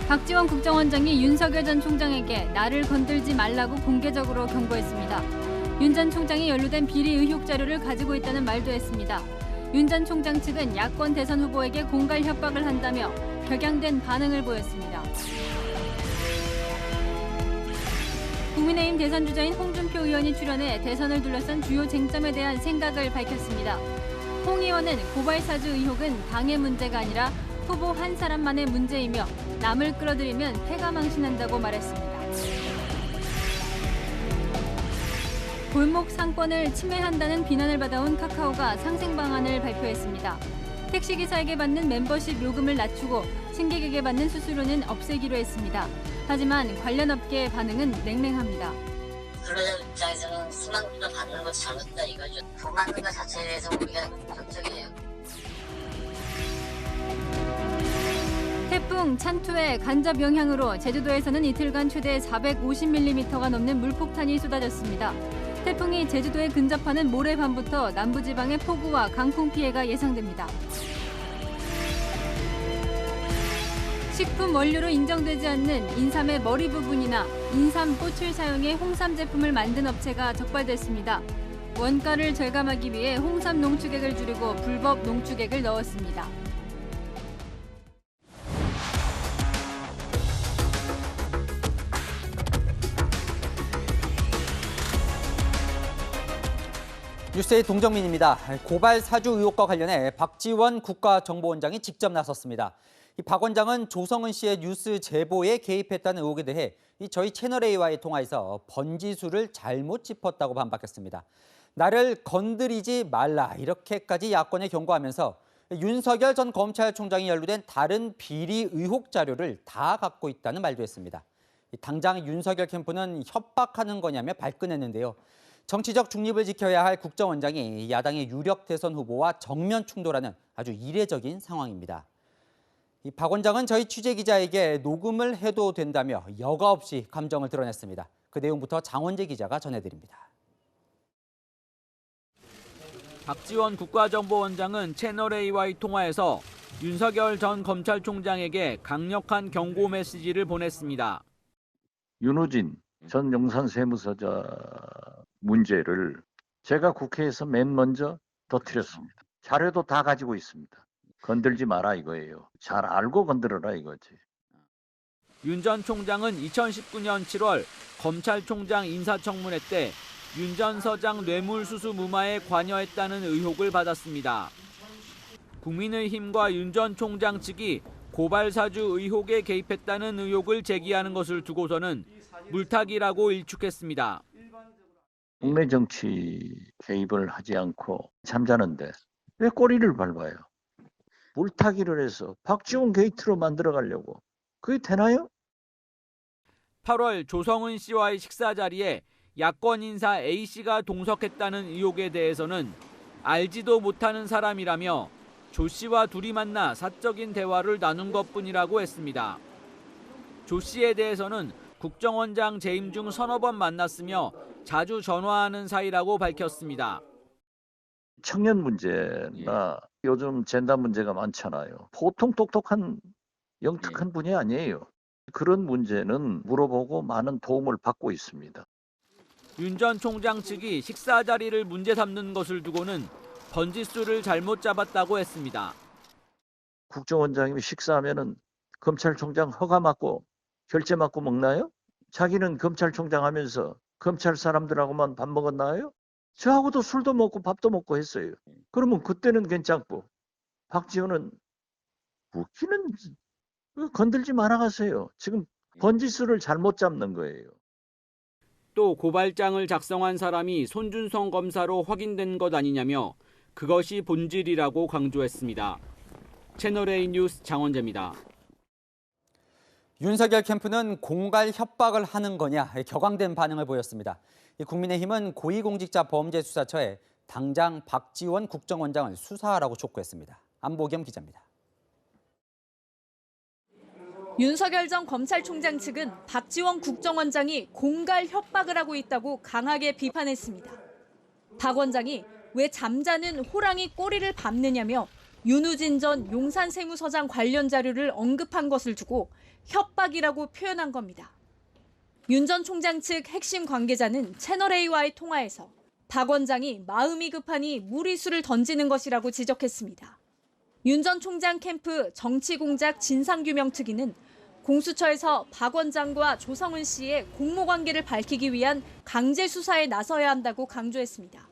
박지원 국정원장이 윤석열 전 총장에게 나를 건들지 말라고 공개적으로 경고했습니다. 윤 전 총장이 연루된 비리 의혹 자료를 가지고 있다는 말도 했습니다. 윤 전 총장 측은 야권 대선 후보에게 공갈 협박을 한다며 격양된 반응을 보였습니다. 국민의힘 대선 주자인 홍준표 의원이 출연해 대선을 둘러싼 주요 쟁점에 대한 생각을 밝혔습니다. 홍 의원은 고발 사주 의혹은 당의 문제가 아니라 후보 한 사람만의 문제이며 남을 끌어들이면 패가 망신한다고 말했습니다. 골목 상권을 침해한다는 비난을 받아온 카카오가 상생 방안을 발표했습니다. 택시기사에게 받는 멤버십 요금을 낮추고 승객에게 받는 수수료는 없애기로 했습니다. 하지만 관련 업계의 반응은 냉랭합니다. 근로자 입장에서는 10만 원도 받는 거 잘못다 이거죠. 돈 받는 것 자체에 대해서 우리가 적극적이에요. 태풍 찬투의 간접 영향으로 제주도에서는 이틀간 최대 450mm가 넘는 물폭탄이 쏟아졌습니다. 태풍이 제주도에 근접하는 모레 밤부터 남부지방의 폭우와 강풍 피해가 예상됩니다. 식품 원료로 인정되지 않는 인삼의 머리 부분이나 인삼 꽃을 사용해 홍삼 제품을 만든 업체가 적발됐습니다. 원가를 절감하기 위해 홍삼 농축액을 줄이고 불법 농축액을 넣었습니다. 뉴스의 동정민입니다. 고발 사주 의혹과 관련해 박지원 국가정보원장이 직접 나섰습니다. 박 원장은 조성은 씨의 뉴스 제보에 개입했다는 의혹에 대해 저희 채널A와의 통화에서 번지수를 잘못 짚었다고 반박했습니다. 나를 건드리지 말라 이렇게까지 야권에 경고하면서 윤석열 전 검찰총장이 연루된 다른 비리 의혹 자료를 다 갖고 있다는 말도 했습니다. 당장 윤석열 캠프는 협박하는 거냐며 발끈했는데요. 정치적 중립을 지켜야 할 국정원장이 야당의 유력 대선 후보와 정면 충돌하는 아주 이례적인 상황입니다. 박 원장은 저희 취재기자에게 녹음을 해도 된다며 여과 없이 감정을 드러냈습니다. 그 내용부터 장원재 기자가 전해드립니다. 박지원 국가정보원장은 채널A와의 통화에서 윤석열 전 검찰총장에게 강력한 경고 메시지를 보냈습니다. 윤호진 전 용산세무서자 문제를 제가 국회에서 맨 먼저 터뜨렸습니다. 자료도 다 가지고 있습니다. 건들지 마라 이거예요. 잘 알고 건드려라 이거지. 윤 전 총장은 2019년 7월 검찰총장 인사청문회 때 윤 전 서장 뇌물수수 무마에 관여했다는 의혹을 받았습니다. 국민의힘과 윤 전 총장 측이 고발사주 의혹에 개입했다는 의혹을 제기하는 것을 두고서는 물타기라고 일축했습니다. 국내 정치 개입을 하지 않고 잠자는데 왜 꼬리를 밟아요? 물타기를 해서 박지원 게이트로 만들어가려고. 그게 되나요? 8월 조성은 씨와의 식사 자리에 야권 인사 A씨가 동석했다는 의혹에 대해서는 알지도 못하는 사람이라며 조 씨와 둘이 만나 사적인 대화를 나눈 것뿐이라고 했습니다. 조 씨에 대해서는 국정원장 재임 중 서너 번 만났으며 자주 전화하는 사이라고 밝혔습니다. 청년 문제나 요즘 젠더 문제가 많잖아요. 보통 똑똑한 영특한 분이 아니에요. 그런 문제는 물어보고 많은 도움을 받고 있습니다. 윤 전 총장 측이 식사 자리를 문제 삼는 것을 두고는 번지수를 잘못 잡았다고 했습니다. 국정원장이 식사하면은 검찰총장 허가 받고 결제 받고 먹나요? 자기는 검찰총장 하면서 검찰 사람들하고만 밥 먹었나요? 저하고도 술도 먹고 밥도 먹고 했어요. 그러면 그때는 괜찮고 박지원은 웃기는 건들지 말아가세요. 지금 번지수를 잘못 잡는 거예요. 또 고발장을 작성한 사람이 손준성 검사로 확인된 것 아니냐며 그것이 본질이라고 강조했습니다. 채널A 뉴스 장원재입니다. 윤석열 캠프는 공갈 협박을 하는 거냐 격앙된 반응을 보였습니다. 국민의힘은 고위공직자범죄수사처에 당장 박지원 국정원장을 수사하라고 촉구했습니다. 안보겸 기자입니다. 윤석열 전 검찰총장 측은 박지원 국정원장이 공갈 협박을 하고 있다고 강하게 비판했습니다. 박 원장이 왜 잠자는 호랑이 꼬리를 밟느냐며 윤우진 전 용산세무서장 관련 자료를 언급한 것을 두고 협박이라고 표현한 겁니다. 윤 전 총장 측 핵심 관계자는 채널A와의 통화에서 박 원장이 마음이 급하니 무리수를 던지는 것이라고 지적했습니다. 윤 전 총장 캠프 정치공작 진상규명 특위는 공수처에서 박 원장과 조성은 씨의 공모관계를 밝히기 위한 강제 수사에 나서야 한다고 강조했습니다.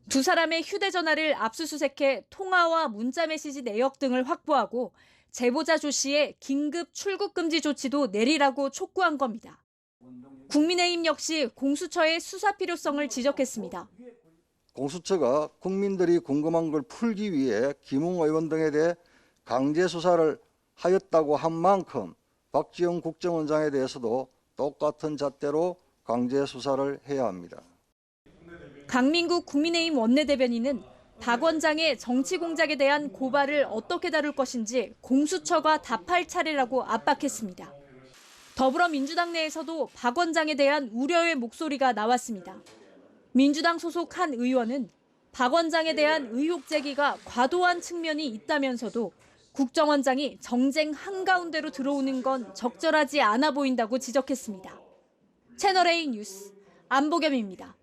두 사람의 휴대전화를 압수수색해 통화와 문자메시지 내역 등을 확보하고 제보자 조 씨의 긴급 출국 금지 조치도 내리라고 촉구한 겁니다. 국민의힘 역시 공수처의 수사 필요성을 지적했습니다. 공수처가 국민들이 궁금한 걸 풀기 위해 김웅 의원 등에 대해 강제 수사를 하였다고 한 만큼 박지원 국정원장에 대해서도 똑같은 잣대로 강제 수사를 해야 합니다. 강민국 국민의힘 원내대변인은 박 원장의 정치 공작에 대한 고발을 어떻게 다룰 것인지 공수처가 답할 차례라고 압박했습니다. 더불어민주당 내에서도 박 원장에 대한 우려의 목소리가 나왔습니다. 민주당 소속 한 의원은 박 원장에 대한 의혹 제기가 과도한 측면이 있다면서도 국정원장이 정쟁 한가운데로 들어오는 건 적절하지 않아 보인다고 지적했습니다. 채널A 뉴스 안보겸입니다.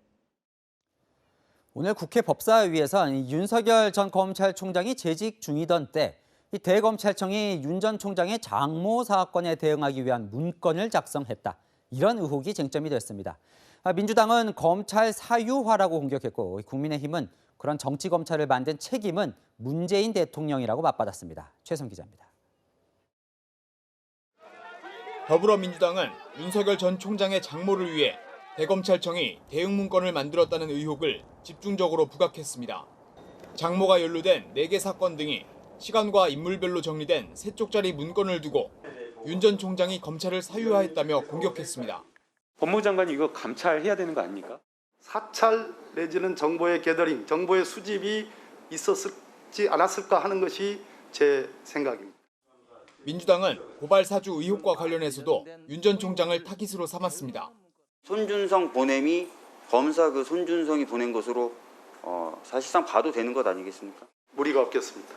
오늘 국회 법사위에선 윤석열 전 검찰총장이 재직 중이던 때 이 대검찰청이 윤 전 총장의 장모 사건에 대응하기 위한 문건을 작성했다. 이런 의혹이 쟁점이 됐습니다. 민주당은 검찰 사유화라고 공격했고 국민의힘은 그런 정치검찰을 만든 책임은 문재인 대통령이라고 맞받았습니다. 최성 기자입니다. 더불어민주당은 윤석열 전 총장의 장모를 위해 대검찰청이 대응 문건을 만들었다는 의혹을 집중적으로 부각했습니다. 장모가 연루된 4개 사건 등이 시간과 인물별로 정리된 3쪽짜리 문건을 두고 윤 전 총장이 검찰을 사유화했다며 공격했습니다. 법무부 장관이 이거 감찰해야 되는 거 아닙니까? 사찰 내지는 정보의 게더링, 정보의 수집이 있었지 않았을까 하는 것이 제 생각입니다. 민주당은 고발 사주 의혹과 관련해서도 윤 전 총장을 타깃으로 삼았습니다. 손준성 보냄이 검사 그 손준성이 보낸 것으로 사실상 봐도 되는 것 아니겠습니까? 무리가 없겠습니다.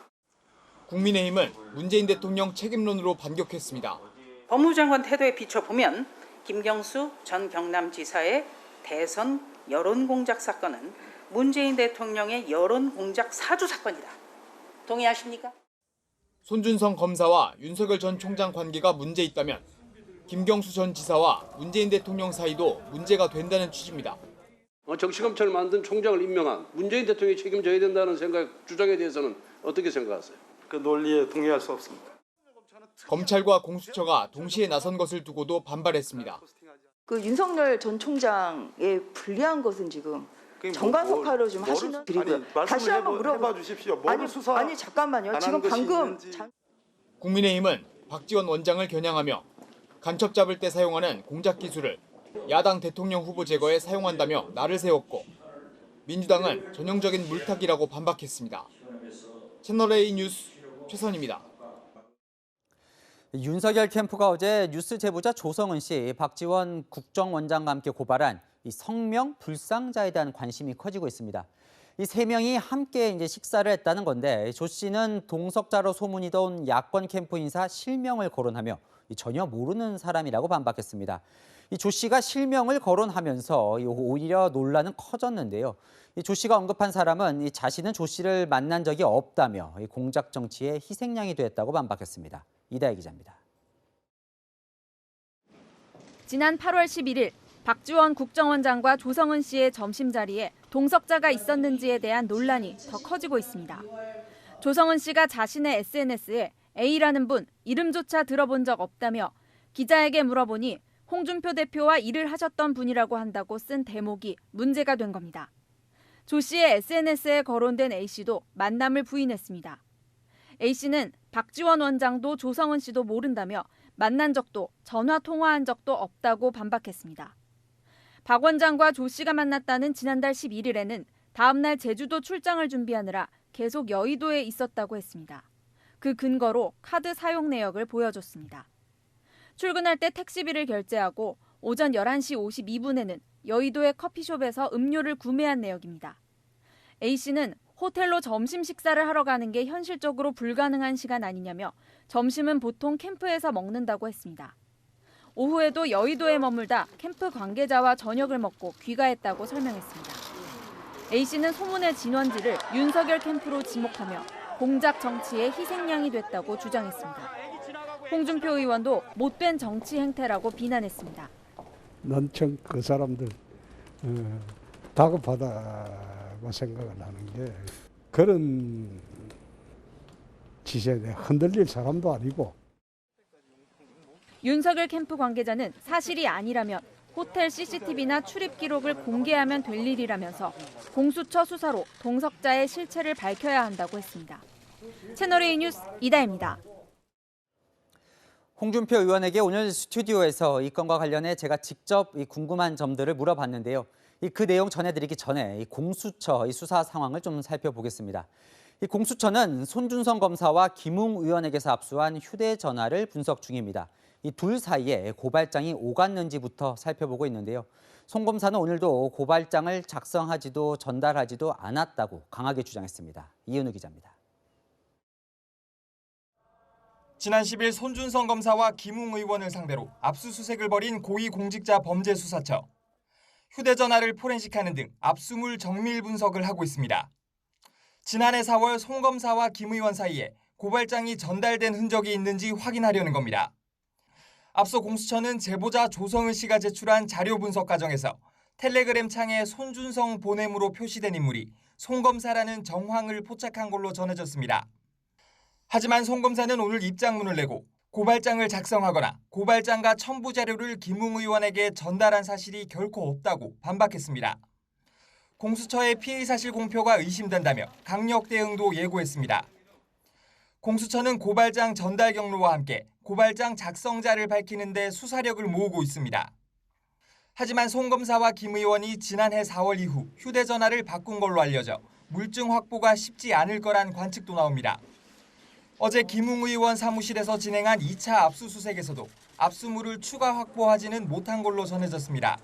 국민의힘은 문재인 대통령 책임론으로 반격했습니다. 법무부 장관 태도에 비춰보면 김경수 전 경남지사의 대선 여론공작 사건은 문재인 대통령의 여론공작 사주 사건이다. 동의하십니까? 손준성 검사와 윤석열 전 총장 관계가 문제 있다면 김경수 전 지사와 문재인 대통령 사이도 문제가 된다는 취지입니다. 정치검찰을 만든 총장을 임명한 문재인 대통령이 책임져야 된다는 주장에 대해서는 어떻게 생각하세요? 그 논리에 동의할 수 없습니다. 검찰과 공수처가 동시에 나선 것을 두고도 반발했습니다. 그 윤석열 전 총장에 불리한 것은 지금 정관석화로 좀 하시는 드리고요. 다시 한번 물어봐 주십시오. 아니 잠깐만요. 지금 방금 국민의힘은 박지원 원장을 겨냥하며 간첩 잡을 때 사용하는 공작 기술을 야당 대통령 후보 제거에 사용한다며 날을 세웠고 민주당은 전형적인 물타기라고 반박했습니다. 채널A 뉴스 최선입니다. 윤석열 캠프가 어제 뉴스 제보자 조성은 씨, 박지원 국정원장과 함께 고발한 이 성명 불상자에 대한 관심이 커지고 있습니다. 이 3명이 함께 식사를 했다는 건데 조 씨는 동석자로 소문이던 야권 캠프 인사 실명을 거론하며 전혀 모르는 사람이라고 반박했습니다. 이 조 씨가 실명을 거론하면서 오히려 논란은 커졌는데요. 이 조 씨가 언급한 사람은 자신은 조 씨를 만난 적이 없다며 공작 정치의 희생양이 됐다고 반박했습니다. 이다혜 기자입니다. 지난 8월 11일 박지원 국정원장과 조성은 씨의 점심자리에 동석자가 있었는지에 대한 논란이 더 커지고 있습니다. 조성은 씨가 자신의 SNS에 A라는 분 이름조차 들어본 적 없다며 기자에게 물어보니 홍준표 대표와 일을 하셨던 분이라고 한다고 쓴 대목이 문제가 된 겁니다. 조 씨의 SNS에 거론된 A씨도 만남을 부인했습니다. A씨는 박지원 원장도 조성은 씨도 모른다며 만난 적도 전화 통화한 적도 없다고 반박했습니다. 박 원장과 조 씨가 만났다는 지난달 11일에는 다음 날 제주도 출장을 준비하느라 계속 여의도에 있었다고 했습니다. 그 근거로 카드 사용 내역을 보여줬습니다. 출근할 때 택시비를 결제하고 오전 11시 52분에는 여의도의 커피숍에서 음료를 구매한 내역입니다. A씨는 호텔로 점심 식사를 하러 가는 게 현실적으로 불가능한 시간 아니냐며 점심은 보통 캠프에서 먹는다고 했습니다. 오후에도 여의도에 머물다 캠프 관계자와 저녁을 먹고 귀가했다고 설명했습니다. A씨는 소문의 진원지를 윤석열 캠프로 지목하며 공작 정치의 희생양이 됐다고 주장했습니다. 홍준표 의원도 못된 정치 행태라고 비난했습니다. 난 참 그 사람들 다급하다고 생각을 하는 게 그런 짓에 흔들릴 사람도 아니고. 윤석열 캠프 관계자는 사실이 아니라면 호텔 CCTV나 출입 기록을 공개하면 될 일이라면서 공수처 수사로 동석자의 실체를 밝혀야 한다고 했습니다. 채널A 뉴스 이다혜입니다. 홍준표 의원에게 오늘 스튜디오에서 이 건과 관련해 제가 직접 이 궁금한 점들을 물어봤는데요. 그 내용 전해드리기 전에 이 공수처 이 수사 상황을 좀 살펴보겠습니다. 이 공수처는 손준성 검사와 김웅 의원에게서 압수한 휴대전화를 분석 중입니다. 이 둘 사이에 고발장이 오갔는지부터 살펴보고 있는데요. 송 검사는 오늘도 고발장을 작성하지도 전달하지도 않았다고 강하게 주장했습니다. 이은우 기자입니다. 지난 10일 손준성 검사와 김웅 의원을 상대로 압수수색을 벌인 고위공직자범죄수사처. 휴대전화를 포렌식하는 등 압수물 정밀 분석을 하고 있습니다. 지난해 4월 송 검사와 김 의원 사이에 고발장이 전달된 흔적이 있는지 확인하려는 겁니다. 앞서 공수처는 제보자 조성은 씨가 제출한 자료 분석 과정에서 텔레그램 창에 손준성 보냄으로 표시된 인물이 송 검사라는 정황을 포착한 걸로 전해졌습니다. 하지만 송 검사는 오늘 입장문을 내고 고발장을 작성하거나 고발장과 첨부 자료를 김웅 의원에게 전달한 사실이 결코 없다고 반박했습니다. 공수처의 피의 사실 공표가 의심된다며 강력 대응도 예고했습니다. 공수처는 고발장 전달 경로와 함께 고발장 작성자를 밝히는 데 수사력을 모으고 있습니다. 하지만 송 검사와 김 의원이 지난해 4월 이후 휴대전화를 바꾼 걸로 알려져 물증 확보가 쉽지 않을 거란 관측도 나옵니다. 어제 김웅 의원 사무실에서 진행한 2차 압수수색에서도 압수물을 추가 확보하지는 못한 걸로 전해졌습니다.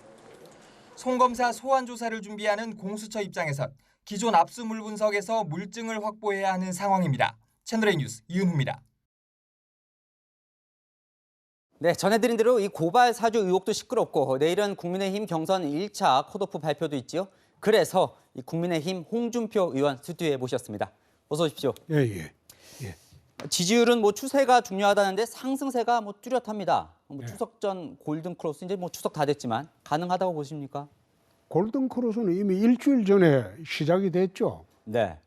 송 검사 소환 조사를 준비하는 공수처 입장에선 기존 압수물 분석에서 물증을 확보해야 하는 상황입니다. 채널A 뉴스 이은후입니다. 네, 전해드린 대로 이 고발 사주 의혹도 시끄럽고 내일은 국민의힘 경선 1차 컷오프 발표도 있지요. 그래서 이 국민의힘 홍준표 의원 스튜디오에 모셨습니다. 어서 오십시오. 예. 지지율은 추세가 중요하다는데 상승세가 뚜렷합니다. 추석 전 골든 크로스 이제 추석 다 됐지만 가능하다고 보십니까? 골든 크로스는 이미 일주일 전에 시작이 됐죠. 네.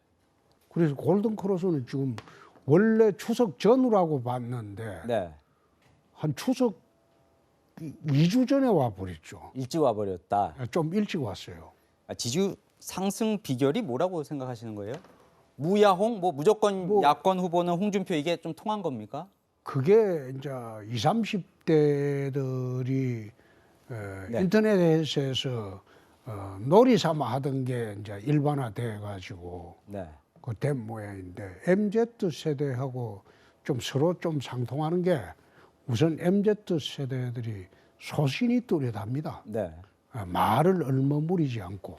그래서 골든 크로스는 지금 원래 추석 전후라고 봤는데 네. 한 추석 2주 전에 와버렸죠. 일찍 와버렸다. 좀 일찍 왔어요. 지지율 상승 비결이 뭐라고 생각하시는 거예요? 무야홍, 무조건 야권 후보는 홍준표 이게 좀 통한 겁니까? 그게 이제 20, 30대들이 네. 인터넷에서 놀이 삼아 하던 게 이제 일반화돼 가지고 네. 그 된 모양인데 MZ 세대하고 좀 서로 좀 상통하는 게 우선 MZ 세대들이 소신이 뚜렷합니다. 네. 말을 얼머무리지 않고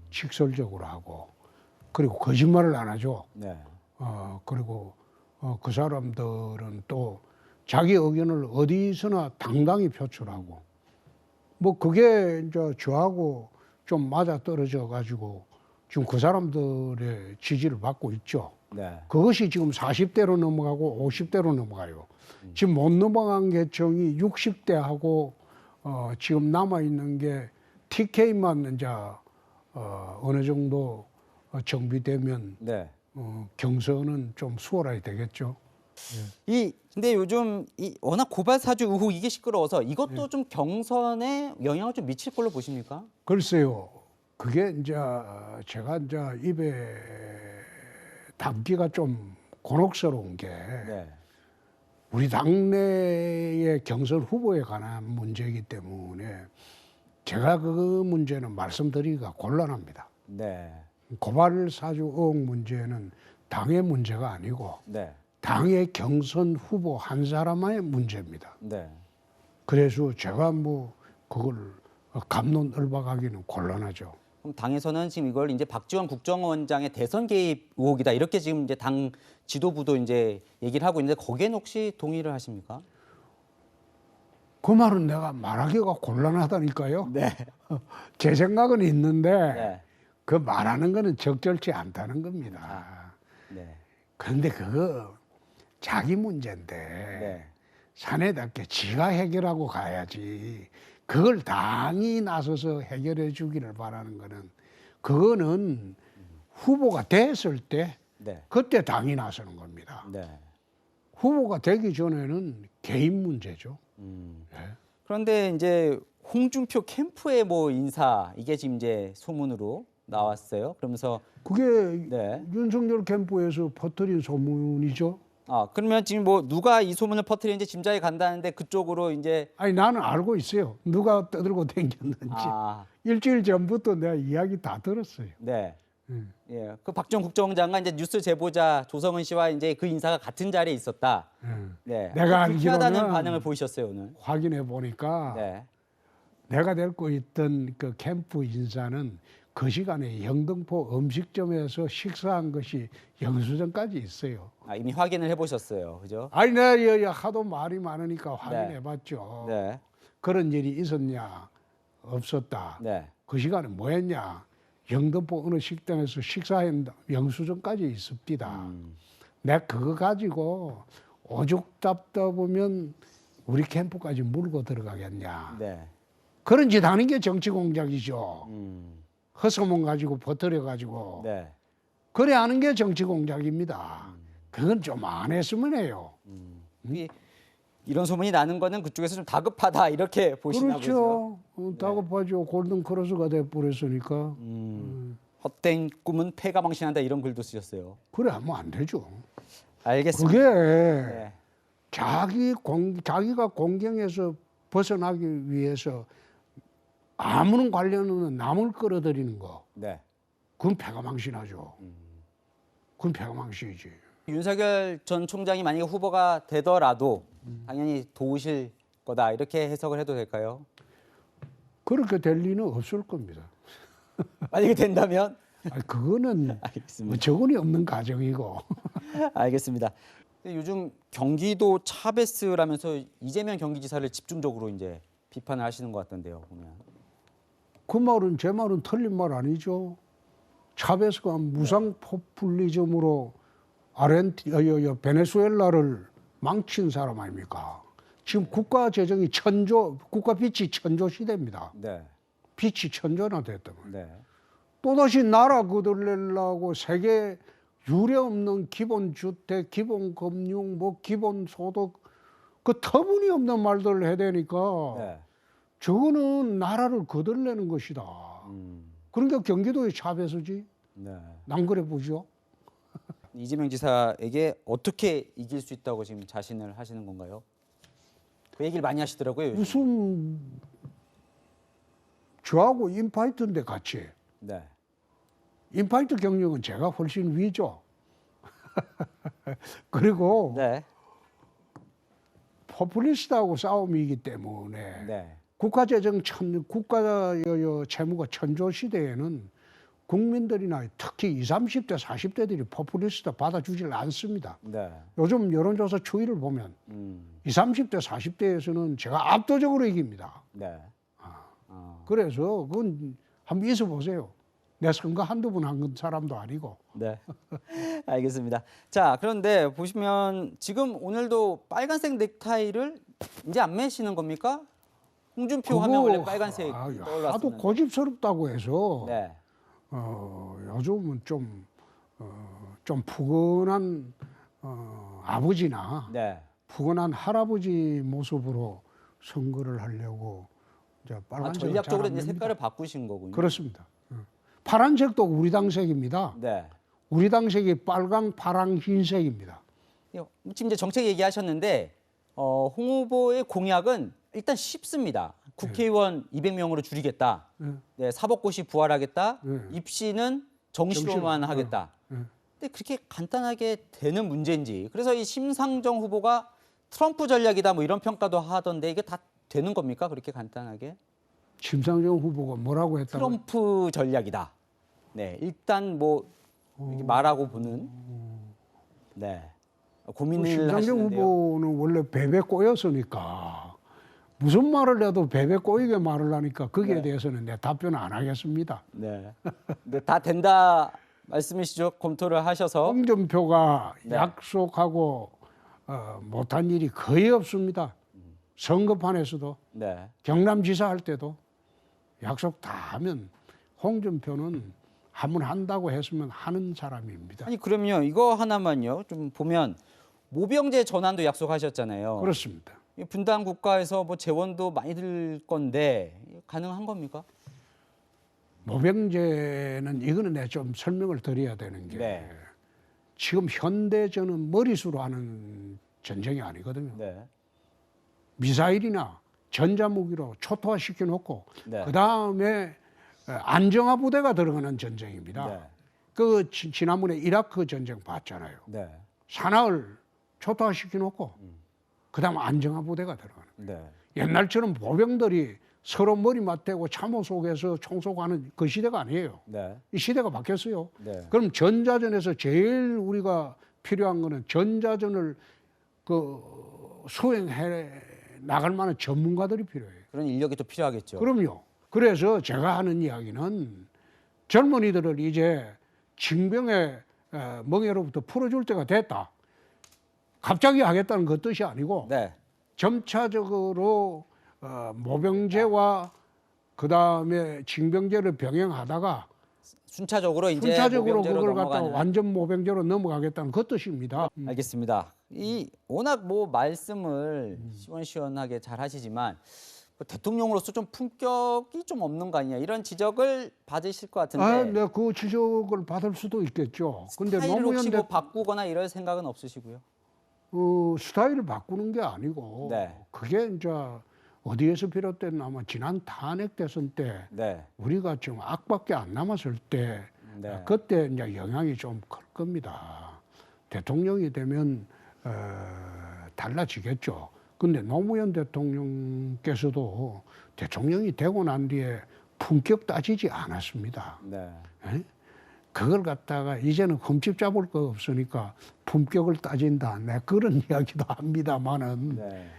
직설적으로 하고 그리고 거짓말을 안 하죠. 네. 그리고 그 사람들은 또 자기 의견을 어디서나 당당히 표출하고 그게 이제 저하고 좀 맞아 떨어져 가지고 지금 그 사람들의 지지를 받고 있죠. 네. 그것이 지금 40대로 넘어가고 50대로 넘어가요. 지금 못 넘어간 계층이 60대하고 지금 남아 있는 게 TK만 이제 어느 정도 정비되면 네. 경선은 좀 수월하게 되겠죠. 근데 요즘 워낙 고발 사주 의혹 이게 시끄러워서 이것도 좀 경선에 영향을 좀 미칠 걸로 보십니까? 글쎄요. 그게 이제 제가 이제 입에 담기가 좀 곤혹스러운 게 우리 당내의 경선 후보에 관한 문제이기 때문에 제가 그 문제는 말씀드리기가 곤란합니다. 네. 고발 사주 의혹 문제는 당의 문제가 아니고 당의 경선 후보 한 사람의 문제입니다. 네. 그래서 제가 그걸 갑론을박하기는 곤란하죠. 그럼 당에서는 지금 이걸 이제 박지원 국정원장의 대선 개입 의혹이다 이렇게 지금 이제 당 지도부도 이제 얘기를 하고 있는데 거기에는 혹시 동의를 하십니까? 그 말은 내가 말하기가 곤란하다니까요. 네. 제 생각은 있는데 네. 그 말하는 거는 적절치 않다는 겁니다. 네. 그런데 그거 자기 문제인데 네. 사내답게 지가 해결하고 가야지. 그걸 당이 나서서 해결해 주기를 바라는 거는 그거는 후보가 됐을 때 네. 그때 당이 나서는 겁니다. 네. 후보가 되기 전에는 개인 문제죠. 네. 그런데 이제 홍준표 캠프의 뭐 인사 이게 지금 이제 소문으로 나왔어요. 그러면서 그게 네. 윤석열 캠프에서 퍼뜨린 소문이죠. 아 그러면 지금 뭐 누가 이 소문을 퍼뜨리는지 짐작이 간다는데 그쪽으로 이제 아니 나는 알고 있어요. 누가 떠들고 다녔는지. 일주일 전부터 내가 이야기 다 들었어요. 네. 예, 그 박지원 국정원장과 이제 뉴스 제보자 조성은 씨와 이제 그 인사가 같은 자리에 있었다. 네. 내가 불쾌하다는 알기로는 반응을 보이셨어요 오늘. 확인해 보니까 네. 내가 데리고 있던 그 캠프 인사는 그 시간에 영등포 음식점에서 식사한 것이 영수증까지 있어요. 아, 이미 확인을 해보셨어요, 그죠? 아니 내가 하도 말이 많으니까 확인해봤죠. 네. 그런 일이 있었냐? 없었다. 네. 그 시간에 뭐했냐? 영등포 어느 식당에서 식사한 영수증까지 있습니다. 내가 그거 가지고 오죽 답답하면 우리 캠프까지 물고 들어가겠냐? 네. 그런 짓 하는 게 정치 공작이죠. 헛소문 가지고 버터려 가지고 네. 그래 하는 게 정치 공작입니다. 그건 좀 안 했으면 해요. 이런 소문이 나는 거는 그쪽에서 좀 다급하다 이렇게 보시나 보죠. 그렇죠. 다급하죠. 골든 크로스가 돼 버렸으니까. 헛된 꿈은 패가 망신한다 이런 글도 쓰셨어요. 그래 하면 안 되죠. 알겠습니다. 그게 네. 자기가 공경에서 벗어나기 위해서 아무런 관련 없는 남을 끌어들이는 거. 네. 그건 패가 망신하죠. 그건 패가 망신이지. 윤석열 전 총장이 만약에 후보가 되더라도 당연히 도우실 거다 이렇게 해석을 해도 될까요? 그렇게 될 리는 없을 겁니다. 만약에 된다면? 그거는 알겠습니다. 어처구니 없는 가정이고. 알겠습니다. 요즘 경기도 차베스라면서 이재명 경기지사를 집중적으로 이제 비판을 하시는 것 같던데요, 보면. 그 말은 제 말은 틀린 말 아니죠. 차베스가 무상 포퓰리즘으로 베네수엘라를 망친 사람 아닙니까? 지금 국가 재정이 국가 빚이 천조 시대입니다. 네. 빚이 천조나 됐던 거예요. 네. 또다시 나라 거들내려고 세계 유례 없는 기본 주택, 기본 금융, 뭐 기본 소득 그 터무니없는 말들을 해대니까 네. 저거는 나라를 거들내는 것이다. 그러니까 경기도의 차베스지. 네. 난 그래 보죠. 이재명 지사에게 어떻게 이길 수 있다고 지금 자신을 하시는 건가요? 그 얘기를 많이 하시더라고요. 요즘. 무슨 저하고 인파이트인데 같이. 네. 인파이트 경력은 제가 훨씬 위죠. 그리고 네. 포퓰리스트하고 싸움이기 때문에 네. 국가 채무가 천조 시대에는 국민들이나 특히 20, 30대, 40대들이 포퓰리스트 받아주질 않습니다. 네. 요즘 여론조사 추이를 보면 20, 30대, 40대에서는 제가 압도적으로 이깁니다. 네. 그래서 그건 한번 있어보세요. 내 선거 한두 번 한 사람도 아니고. 네. 알겠습니다. 자, 그런데 보시면 지금 오늘도 빨간색 넥타이를 이제 안 매시는 겁니까? 홍준표 하면 원래 빨간색 떠올랐었는데. 하도 고집스럽다고 해서 네. 요즘은 좀 푸근한 아버지나 네. 푸근한 할아버지 모습으로 선거를 하려고 이제 빨간색 전략적으로 이제 색깔을 바꾸신 거군요. 그렇습니다. 파란색도 우리 당색입니다. 네. 우리 당색이 빨강, 파랑, 흰색입니다. 지금 이제 정책 얘기하셨는데 홍 후보의 공약은 일단 쉽습니다. 국회의원 200명으로 줄이겠다. 네, 사법고시 부활하겠다. 입시는 정시로만 하겠다. 근데 그렇게 간단하게 되는 문제인지. 그래서 이 심상정 후보가 트럼프 전략이다 뭐 이런 평가도 하던데 이게 다 되는 겁니까? 그렇게 간단하게? 심상정 후보가 뭐라고 했다고? 트럼프 전략이다. 네, 일단 뭐 이렇게 말하고 보는 네 고민을 심상정 하시는데요. 후보는 원래 베베 꼬였으니까 무슨 말을 해도 베베 꼬이게 말을 하니까 거기에 네. 대해서는 내 답변 안 하겠습니다. 네, 네, 다 된다 말씀이시죠? 검토를 하셔서 홍준표가 네. 약속하고 못한 일이 거의 없습니다. 선거판에서도 네, 경남지사 할 때도 약속 다 하면 홍준표는 한번 한다고 했으면 하는 사람입니다. 아니 그럼요 이거 하나만요 좀 보면 모병제 전환도 약속하셨잖아요. 그렇습니다. 이 분단 국가에서 뭐 재원도 많이 들 건데 가능한 겁니까? 모병제는 이거는 내가 좀 설명을 드려야 되는 게 네. 지금 현대전은 머릿수로 하는 전쟁이 아니거든요. 네. 미사일이나 전자무기로 초토화시켜 놓고 네. 그다음에 안정화 부대가 들어가는 전쟁입니다. 네. 그 지난번에 이라크 전쟁 봤잖아요. 네. 산하를 초토화시켜 놓고 그다음 안정화 부대가 들어가는. 네. 옛날처럼 보병들이 서로 머리 맞대고 참호 속에서 총 쏘고 하는 그 시대가 아니에요. 네. 이 시대가 바뀌었어요. 네. 그럼 전자전에서 제일 우리가 필요한 거는 전자전을 수행해 나갈 만한 전문가들이 필요해요. 그런 인력이 또 필요하겠죠. 그럼요. 그래서 제가 하는 이야기는 젊은이들을 이제 징병의 멍에로부터 풀어줄 때가 됐다. 갑자기 하겠다는 그 뜻이 아니고 네. 점차적으로 모병제와 그다음에 징병제를 병행하다가 순차적으로 이제 순차적으로 모병제로 그걸 갖다가 넘어가는. 완전 모병제로 넘어가겠다는 그 뜻입니다. 알겠습니다. 이 워낙 뭐 말씀을 시원시원하게 잘 하시지만 뭐 대통령으로서 좀 품격이 좀 없는 거 아니냐 이런 지적을 받으실 것 같은데. 네, 그 지적을 받을 수도 있겠죠. 근데 스타일을 혹시 노무현 뭐 바꾸거나 이럴 생각은 없으시고요? 스타일을 바꾸는 게 아니고 네. 그게 이제 어디에서 비롯됐나 아마 지난 탄핵 대선 때 네. 우리가 좀 악밖에 안 남았을 때 네. 그때 이제 영향이 좀 클 겁니다. 대통령이 되면 달라지겠죠. 근데 노무현 대통령께서도 대통령이 되고 난 뒤에 품격 따지지 않았습니다. 네. 에? 그걸 갖다가 이제는 흠집 잡을 거 없으니까 품격을 따진다. 네, 그런 이야기도 합니다만은 네.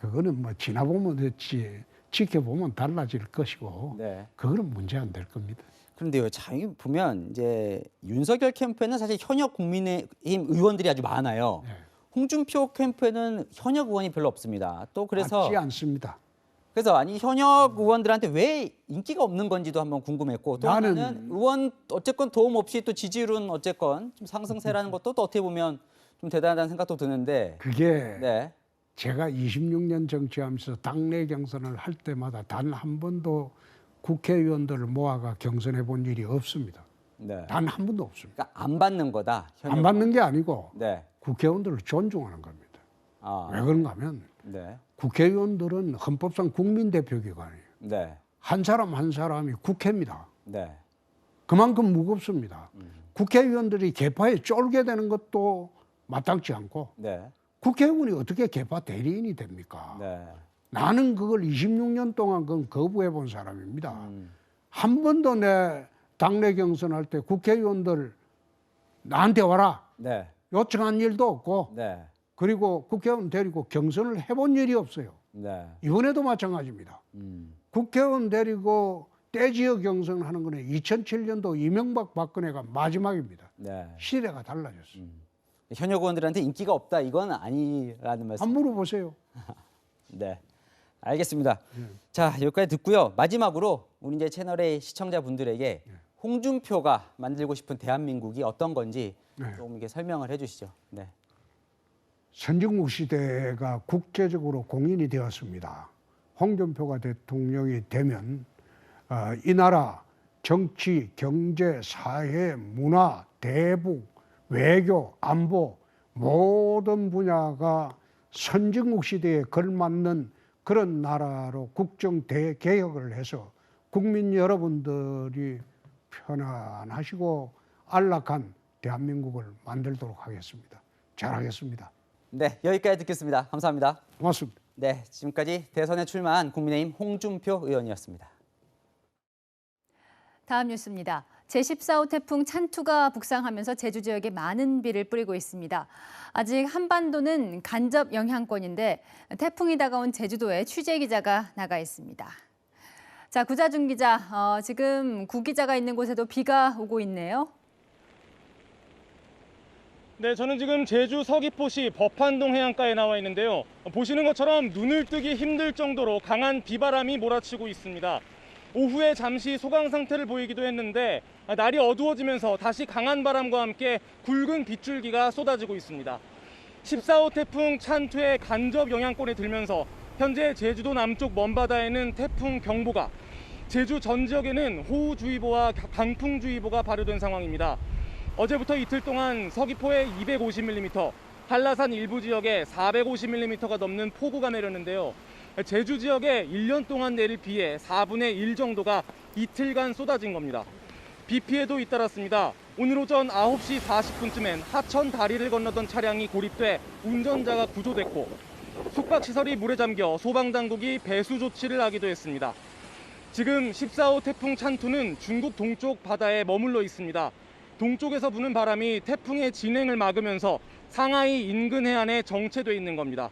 그거는 뭐 지나보면 됐지 지켜보면 달라질 것이고 네. 그거는 문제 안 될 겁니다. 그런데요, 자, 여기 보면 이제 윤석열 캠프에는 사실 현역 국민의힘 의원들이 아주 많아요. 네. 홍준표 캠프에는 현역 의원이 별로 없습니다. 또 그래서 맞지 않습니다. 그래서 아니 현역 의원들한테 왜 인기가 없는 건지도 한번 궁금했고 또 하나는 의원 어쨌건 도움 없이 또 지지율은 어쨌건 좀 상승세라는 것도 또 어떻게 보면 좀 대단하다는 생각도 드는데 그게 네. 제가 26년 정치하면서 당내 경선을 할 때마다 단 한 번도 국회의원들을 모아가 경선해 본 일이 없습니다. 네. 단 한 번도 없습니다. 그러니까 안 받는 거다. 현역. 안 받는 게 아니고 네. 국회의원들을 존중하는 겁니다. 아. 왜 그런가 하면 네. 국회의원들은 헌법상 국민대표기관이에요. 네. 한 사람 한 사람이 국회입니다. 네. 그만큼 무겁습니다. 국회의원들이 개파에 쫄게 되는 것도 마땅치 않고 네. 국회의원이 어떻게 개파 대리인이 됩니까? 네. 나는 그걸 26년 동안 그건 거부해 본 사람입니다. 한 번도 내 당내 경선할 때 국회의원들 나한테 와라 네. 요청한 일도 없고 네. 그리고 국회의원 데리고 경선을 해본 일이 없어요. 네. 이번에도 마찬가지입니다. 국회의원 데리고 떼지어 경선하는 거는 2007년도 이명박 박근혜가 마지막입니다. 네. 시대가 달라졌어요. 현역 의원들한테 인기가 없다 이건 아니라는 말씀. 한 물어보세요. 네. 알겠습니다. 자, 여기까지 듣고요. 마지막으로 우리 이제 채널의 시청자분들에게 홍준표가 만들고 싶은 대한민국이 어떤 건지 조금 이렇게 설명을 해 주시죠. 네. 선진국 시대가 국제적으로 공인이 되었습니다. 홍준표가 대통령이 되면 이 나라 정치, 경제, 사회, 문화, 대북, 외교, 안보 모든 분야가 선진국 시대에 걸맞는 그런 나라로 국정 대개혁을 해서 국민 여러분들이 편안하시고 안락한 대한민국을 만들도록 하겠습니다. 잘하겠습니다. 네, 여기까지 듣겠습니다. 감사합니다. 고맙습니다. 네, 지금까지 대선에 출마한 국민의힘 홍준표 의원이었습니다. 다음 뉴스입니다. 제14호 태풍 찬투가 북상하면서 제주 지역에 많은 비를 뿌리고 있습니다. 아직 한반도는 간접 영향권인데 태풍이 다가온 제주도에 취재 기자가 나가 있습니다. 자, 구자준 기자, 지금 구 기자가 있는 곳에도 비가 오고 있네요. 네, 저는 지금 제주 서귀포시 법한동 해안가에 나와 있는데요. 보시는 것처럼 눈을 뜨기 힘들 정도로 강한 비바람이 몰아치고 있습니다. 오후에 잠시 소강 상태를 보이기도 했는데 날이 어두워지면서 다시 강한 바람과 함께 굵은 빗줄기가 쏟아지고 있습니다. 14호 태풍 찬투의 간접 영향권에 들면서 현재 제주도 남쪽 먼바다에는 태풍 경보가, 제주 전 지역에는 호우주의보와 강풍주의보가 발효된 상황입니다. 어제부터 이틀 동안 서귀포에 250mm, 한라산 일부 지역에 450mm가 넘는 폭우가 내렸는데요. 제주 지역에 1년 동안 내릴 비의 4분의 1 정도가 이틀간 쏟아진 겁니다. 비 피해도 잇따랐습니다. 오늘 오전 9시 40분쯤엔 하천 다리를 건너던 차량이 고립돼 운전자가 구조됐고, 숙박시설이 물에 잠겨 소방당국이 배수 조치를 하기도 했습니다. 지금 14호 태풍 찬투는 중국 동쪽 바다에 머물러 있습니다. 동쪽에서 부는 바람이 태풍의 진행을 막으면서 상하이 인근 해안에 정체돼 있는 겁니다.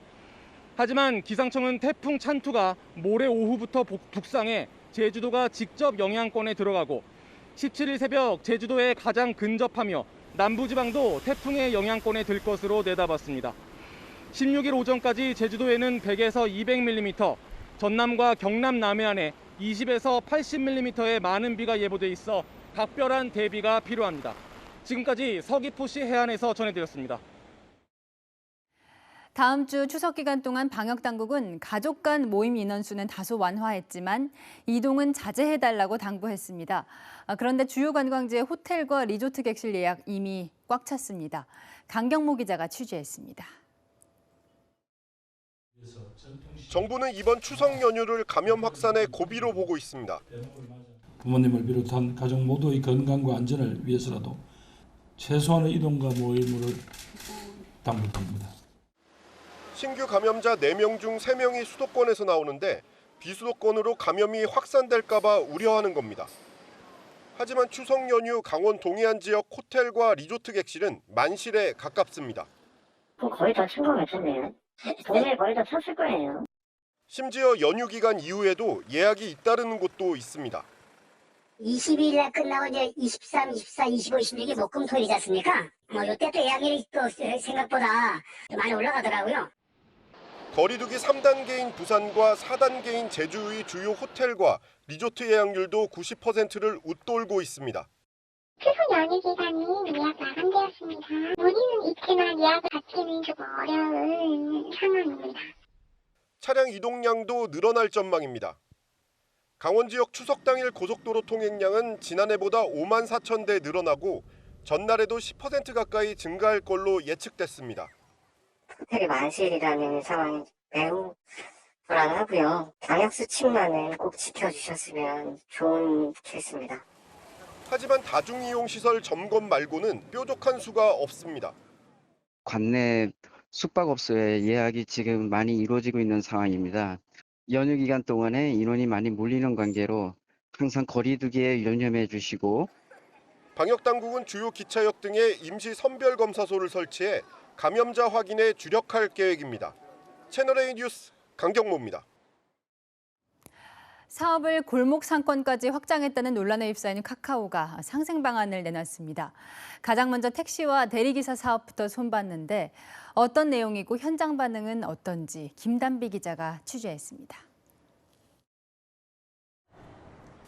하지만 기상청은 태풍 찬투가 모레 오후부터 북상해 제주도가 직접 영향권에 들어가고 17일 새벽 제주도에 가장 근접하며 남부지방도 태풍의 영향권에 들 것으로 내다봤습니다. 16일 오전까지 제주도에는 100에서 200mm, 전남과 경남 남해안에 20에서 80mm의 많은 비가 예보돼 있어 각별한 대비가 필요합니다. 지금까지 서귀포시 해안에서 전해드렸습니다. 다음 주 추석 기간 동안 방역당국은 가족 간 모임 인원수는 다소 완화했지만 이동은 자제해달라고 당부했습니다. 그런데 주요 관광지의 호텔과 리조트 객실 예약 이미 꽉 찼습니다. 강경모 기자가 취재했습니다. 정부는 이번 추석 연휴를 감염 확산의 고비로 보고 있습니다. 부모님을 비롯한 가족 모두의 건강과 안전을 위해서라도 최소한의 이동과 모임을 당부합니다. 신규 감염자 4명 중 3명이 수도권에서 나오는데 비수도권으로 감염이 확산될까 봐 우려하는 겁니다. 하지만 추석 연휴 강원 동해안 지역 호텔과 리조트 객실은 만실에 가깝습니다. 거의 다 친 거 같은데요. 동네 거의 다 찼을 거예요. 심지어 연휴 기간 이후에도 예약이 잇따르는 곳도 있습니다. 22일에 끝나고 이제 23, 24, 25, 26이 목금토일이지 않습니까? 이때 또 예약률이 또 생각보다 많이 올라가더라고요. 거리두기 3단계인 부산과 4단계인 제주의 주요 호텔과 리조트 예약률도 90%를 웃돌고 있습니다. 추석 연휴 기간이 예약 마감되었습니다. 문의는 있지만 예약을 받기는 좀 어려운 상황입니다. 차량 이동량도 늘어날 전망입니다. 강원 지역 추석 당일 고속도로 통행량은 지난해보다 5만 4천 대 늘어나고 전날에도 10% 가까이 증가할 걸로 예측됐습니다. 호텔이 만실이라는 상황이 매우 불안하고요. 방역수칙만은 꼭 지켜주셨으면 좋은 케이스입니다. 하지만 다중이용시설 점검 말고는 뾰족한 수가 없습니다. 관내 숙박업소에 예약이 지금 많이 이루어지고 있는 상황입니다. 연휴 기간 동안에 인원이 많이 몰리는 관계로 항상 거리두기에 유념해 주시고, 방역당국은 주요 기차역 등에 임시 선별검사소를 설치해 감염자 확인에 주력할 계획입니다. 채널A 뉴스 강경모입니다. 사업을 골목 상권까지 확장했다는 논란에 휩싸인 카카오가 상생 방안을 내놨습니다. 가장 먼저 택시와 대리기사 사업부터 손봤는데 어떤 내용이고 현장 반응은 어떤지 김단비 기자가 취재했습니다.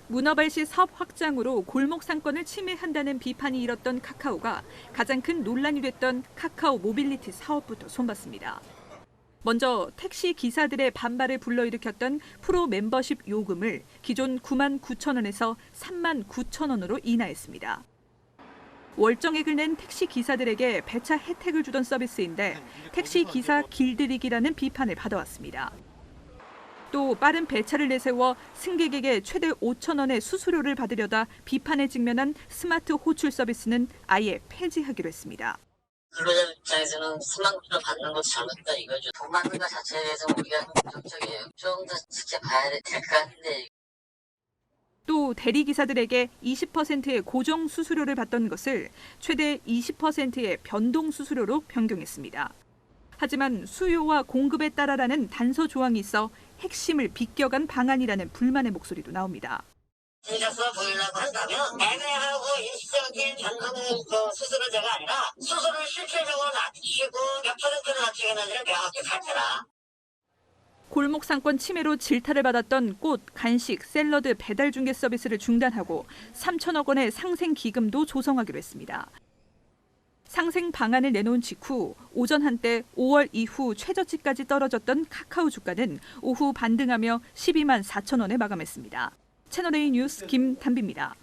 문어발시 사업 확장으로 골목 상권을 침해한다는 비판이 일었던 카카오가 가장 큰 논란이 됐던 카카오 모빌리티 사업부터 손봤습니다. 먼저 택시 기사들의 반발을 불러일으켰던 프로 멤버십 요금을 기존 9만 9천 원에서 3만 9천 원으로 인하했습니다. 월정액을 낸 택시 기사들에게 배차 혜택을 주던 서비스인데 택시 기사 길들이기라는 비판을 받아왔습니다. 또 빠른 배차를 내세워 승객에게 최대 5천 원의 수수료를 받으려다 비판에 직면한 스마트 호출 서비스는 아예 폐지하기로 했습니다. 근로자 입장에서는 3만 9천 받는 것도 잘못됐다 이거죠. 돈 받는 것 자체에 대해서 우리가 긍정적이에요. 좀 더 지켜봐야 될 것 같은데. 또 대리기사들에게 20%의 고정 수수료를 받던 것을 최대 20%의 변동 수수료로 변경했습니다. 하지만 수요와 공급에 따라라는 단서 조항이 있어 핵심을 비껴간 방안이라는 불만의 목소리도 나옵니다. 진작서 보이려고 한다면 애매하고 일시적인 변동 수수료제가 아니라 수수료를 실질적으로 낮추고 몇 퍼센트를 낮추겠는지를 명확히 밝혀라. 골목 상권 침해로 질타를 받았던 꽃, 간식, 샐러드 배달 중개 서비스를 중단하고 3천억 원의 상생 기금도 조성하기로 했습니다. 상생 방안을 내놓은 직후 오전 한때 5월 이후 최저치까지 떨어졌던 카카오 주가는 오후 반등하며 12만 4천 원에 마감했습니다. 채널A 뉴스 김단비입니다.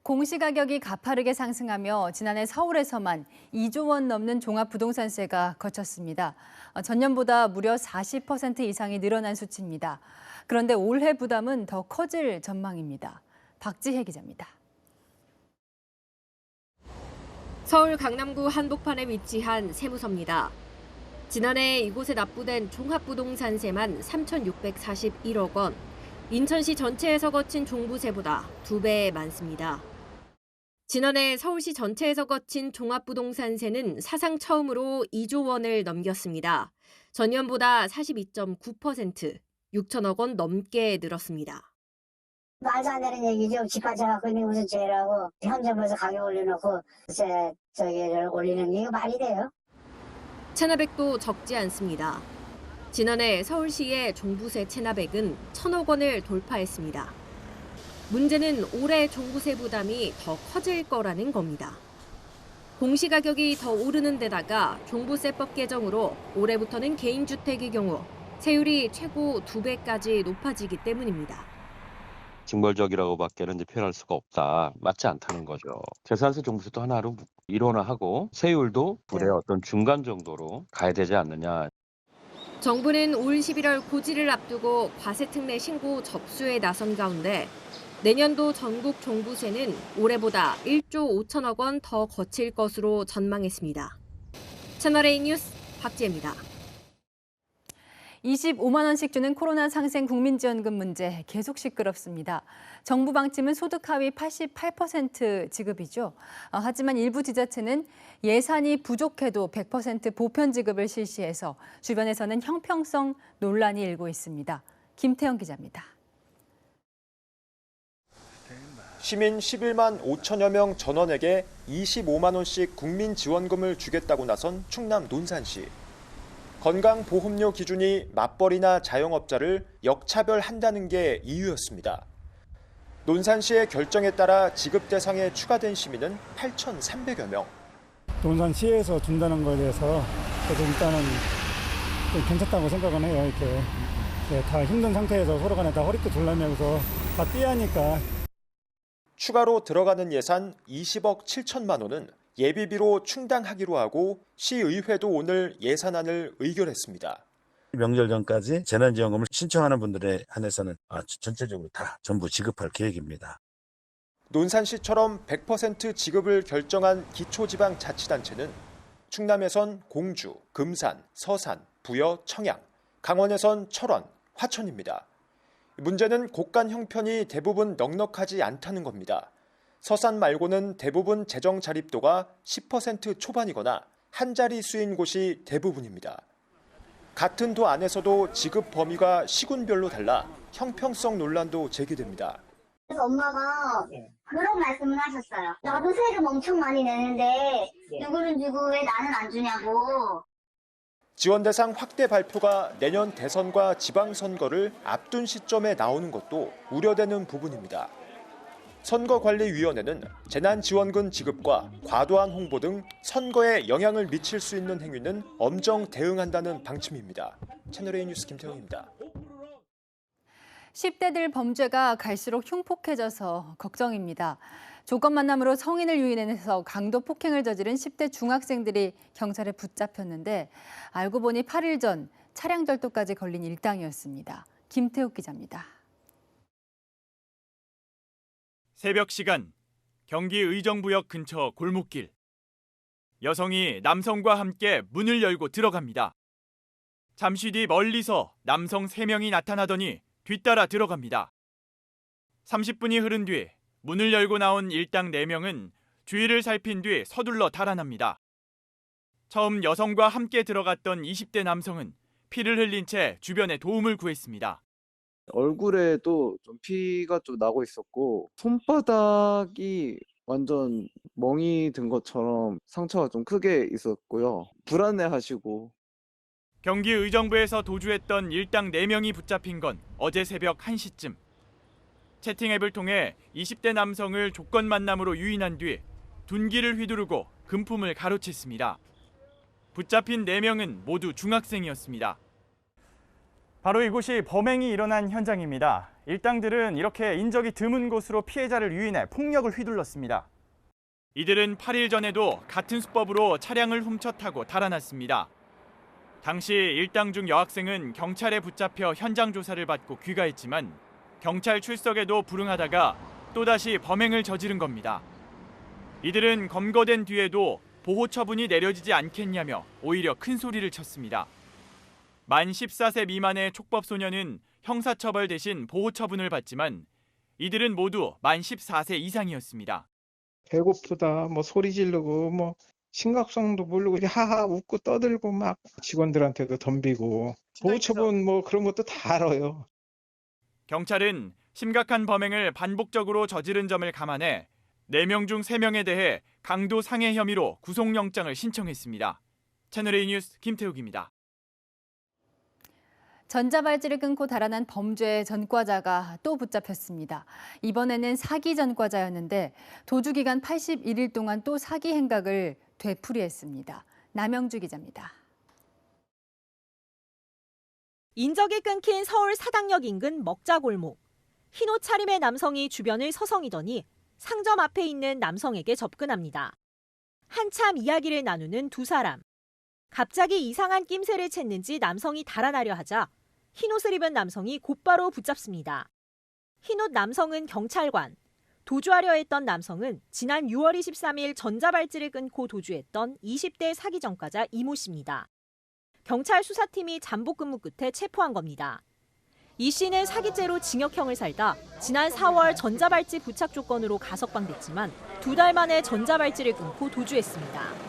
공시가격이 가파르게 상승하며 지난해 서울에서만 2조 원 넘는 종합부동산세가 거쳤습니다. 전년보다 무려 40% 이상이 늘어난 수치입니다. 그런데 올해 부담은 더 커질 전망입니다. 박지혜 기자입니다. 서울 강남구 한복판에 위치한 세무서입니다. 지난해 이곳에 납부된 종합부동산세만 3,641억 원, 인천시 전체에서 거친 종부세보다 2배 많습니다. 지난해 서울시 전체에서 거친 종합부동산세는 사상 처음으로 2조 원을 넘겼습니다. 전년보다 42.9%, 6천억 원 넘게 늘었습니다. 말도 안 되는 얘기죠. 집 가져갖고 있는 게 무슨 죄라고 현점에서 가격 올려놓고 저기를 올리는 게 이거 말이 돼요? 체납액도 적지 않습니다. 지난해 서울시의 종부세 체납액은 1,000억 원을 돌파했습니다. 문제는 올해 종부세 부담이 더 커질 거라는 겁니다. 공시가격이 더 오르는 데다가 종부세법 개정으로 올해부터는 개인주택의 경우 세율이 최고 2배까지 높아지기 때문입니다. 징벌적이라고밖에는 표현할 수가 없다. 맞지 않다는 거죠. 재산세 종부세도 하나로 일원화하고 세율도 불의 어떤 중간 정도로 가야 되지 않느냐. 정부는 올 11월 고지를 앞두고 과세특례 신고 접수에 나선 가운데 내년도 전국 종부세는 올해보다 1조 5천억 원 더 거칠 것으로 전망했습니다. 채널A 뉴스 박지혜입니다. 25만 원씩 주는 코로나 상생 국민지원금 문제 계속 시끄럽습니다. 정부 방침은 소득 하위 88% 지급이죠. 하지만 일부 지자체는 예산이 부족해도 100% 보편 지급을 실시해서 주변에서는 형평성 논란이 일고 있습니다. 김태형 기자입니다. 시민 11만 5천여 명 전원에게 25만 원씩 국민지원금을 주겠다고 나선 충남 논산시. 건강보험료 기준이 맞벌이나 자영업자를 역차별한다는 게 이유였습니다. 논산시의 결정에 따라 지급 대상에 추가된 시민은 8,300여 명. 논산시에서 준다는 거에 대해서 저도 일단은 좀 괜찮다고 생각은 해요. 이렇게 다 힘든 상태에서 서로 간에 다 허리띠 졸라매면서 다 삐하니까. 추가로 들어가는 예산 20억 7천만 원은 예비비로 충당하기로 하고 시의회도 오늘 예산안을 의결했습니다. 명절 전까지 재난지원금을 신청하는 분들에 한해서는 전체적으로 다 전부 지급할 계획입니다. 논산시처럼 100% 지급을 결정한 기초지방자치단체는 충남에선 공주, 금산, 서산, 부여, 청양, 강원에선 철원, 화천입니다. 문제는 곳간 형편이 대부분 넉넉하지 않다는 겁니다. 서산 말고는 대부분 재정 자립도가 10% 초반이거나 한 자리 수인 곳이 대부분입니다. 같은 도 안에서도 지급 범위가 시군별로 달라 형평성 논란도 제기됩니다. 엄마가 그런 말씀을 하셨어요. 나도 세금 엄청 많이 내는데 누구는 주고 왜 나는 안 주냐고. 지원 대상 확대 발표가 내년 대선과 지방선거를 앞둔 시점에 나오는 것도 우려되는 부분입니다. 선거관리위원회는 재난지원금 지급과 과도한 홍보 등 선거에 영향을 미칠 수 있는 행위는 엄정 대응한다는 방침입니다. 채널A 뉴스 김태형입니다. 10대들 범죄가 갈수록 흉폭해져서 걱정입니다. 조건 만남으로 성인을 유인해서 강도 폭행을 저지른 10대 중학생들이 경찰에 붙잡혔는데 알고 보니 8일 전 차량 절도까지 걸린 일당이었습니다. 김태욱 기자입니다. 새벽 시간 경기 의정부역 근처 골목길. 여성이 남성과 함께 문을 열고 들어갑니다. 잠시 뒤 멀리서 남성 3명이 나타나더니 뒤따라 들어갑니다. 30분이 흐른 뒤 문을 열고 나온 일당 4명은 주위를 살핀 뒤 서둘러 달아납니다. 처음 여성과 함께 들어갔던 20대 남성은 피를 흘린 채 주변에 도움을 구했습니다. 얼굴에도 좀 피가 좀 나고 있었고 손바닥이 완전 멍이 든 것처럼 상처가 좀 크게 있었고요. 불안해하시고. 경기 의정부에서 도주했던 일당 4명이 붙잡힌 건 어제 새벽 1시쯤. 채팅앱을 통해 20대 남성을 조건 만남으로 유인한 뒤 둔기를 휘두르고 금품을 가로챘습니다. 붙잡힌 4명은 모두 중학생이었습니다. 바로 이곳이 범행이 일어난 현장입니다. 일당들은 이렇게 인적이 드문 곳으로 피해자를 유인해 폭력을 휘둘렀습니다. 이들은 8일 전에도 같은 수법으로 차량을 훔쳐 타고 달아났습니다. 당시 일당 중 여학생은 경찰에 붙잡혀 현장 조사를 받고 귀가했지만 경찰 출석에도 불응하다가 또다시 범행을 저지른 겁니다. 이들은 검거된 뒤에도 보호 처분이 내려지지 않겠냐며 오히려 큰 소리를 쳤습니다. 만 14세 미만의 촉법 소년은 형사처벌 대신 보호 처분을 받지만 이들은 모두 만 14세 이상이었습니다. 배고프다, 뭐 소리 지르고, 뭐 심각성도 모르고 하하 웃고 떠들고 막 직원들한테도 덤비고 보호 처분 뭐 그런 것도 다 알아요. 경찰은 심각한 범행을 반복적으로 저지른 점을 감안해 4명 중 3명에 대해 강도 상해 혐의로 구속영장을 신청했습니다. 채널A 뉴스 김태욱입니다. 전자발찌를 끊고 달아난 범죄 전과자가 또 붙잡혔습니다. 이번에는 사기 전과자였는데 도주 기간 81일 동안 또 사기 행각을 되풀이했습니다. 남영주 기자입니다. 인적이 끊긴 서울 사당역 인근 먹자골목. 흰옷 차림의 남성이 주변을 서성이더니 상점 앞에 있는 남성에게 접근합니다. 한참 이야기를 나누는 두 사람. 갑자기 이상한 낌새를 챘는지 남성이 달아나려 하자 흰옷을 입은 남성이 곧바로 붙잡습니다. 흰옷 남성은 경찰관, 도주하려 했던 남성은 지난 6월 23일 전자발찌를 끊고 도주했던 20대 사기 전과자 이모 씨입니다. 경찰 수사팀이 잠복 근무 끝에 체포한 겁니다. 이 씨는 사기죄로 징역형을 살다 지난 4월 전자발찌 부착 조건으로 가석방됐지만 2달 만에 전자발찌를 끊고 도주했습니다.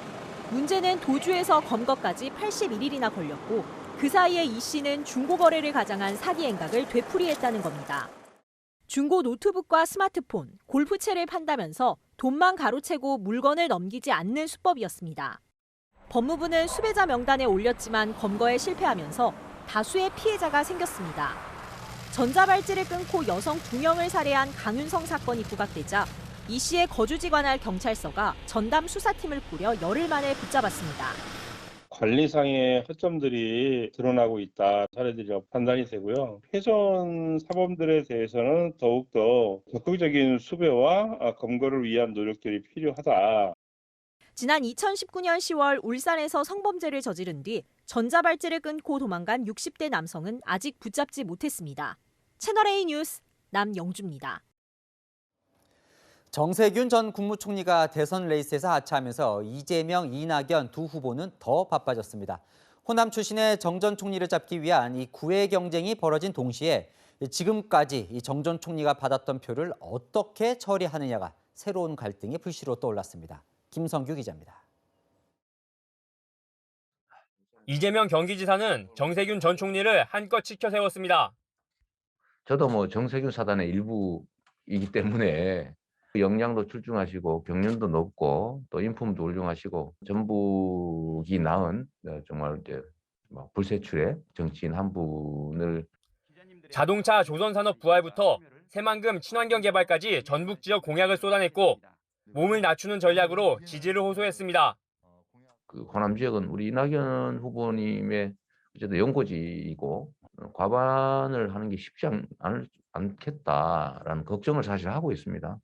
문제는 도주에서 검거까지 81일이나 걸렸고 그 사이에 이 씨는 중고거래를 가장한 사기 행각을 되풀이했다는 겁니다. 중고 노트북과 스마트폰, 골프채를 판다면서 돈만 가로채고 물건을 넘기지 않는 수법이었습니다. 법무부는 수배자 명단에 올렸지만 검거에 실패하면서 다수의 피해자가 생겼습니다. 전자발찌를 끊고 여성 2명을 살해한 강윤성 사건이 부각되자 이 씨의 거주지 관할 경찰서가 전담 수사팀을 꾸려 열흘 만에 붙잡았습니다. 관리상의 허점들이 드러나고 있다. 사례들이 판단이 되고요. 훼손 사범들에 대해서는 더욱더 적극적인 수배와 검거를 위한 노력들이 필요하다. 지난 2019년 10월 울산에서 성범죄를 저지른 뒤 전자발찌를 끊고 도망간 60대 남성은 아직 붙잡지 못했습니다. 채널A 뉴스 남영주입니다. 정세균 전 국무총리가 대선 레이스에서 하차하면서 이재명, 이낙연 두 후보는 더 바빠졌습니다. 호남 출신의 정 전 총리를 잡기 위한 이 구애 경쟁이 벌어진 동시에 지금까지 이 정 전 총리가 받았던 표를 어떻게 처리하느냐가 새로운 갈등의 불씨로 떠올랐습니다. 김성규 기자입니다. 이재명 경기지사는 정세균 전 총리를 한껏 치켜 세웠습니다. 저도 뭐 정세균 사단의 일부이기 때문에 역량도 출중하시고 경륜도 높고 또 인품도 훌륭하시고 전북이 낳은 정말 이제 불세출의 정치인 한 분을 자동차 조선산업 부활부터 새만금 친환경 개발까지 전북 지역 공약을 쏟아냈고 몸을 낮추는 전략으로 지지를 호소했습니다. 그 호남 지역은 우리 이낙연 후보님의 어쨌든 연고지이고 과반을 하는 게 쉽지 않겠다라는 걱정을 사실 하고 있습니다.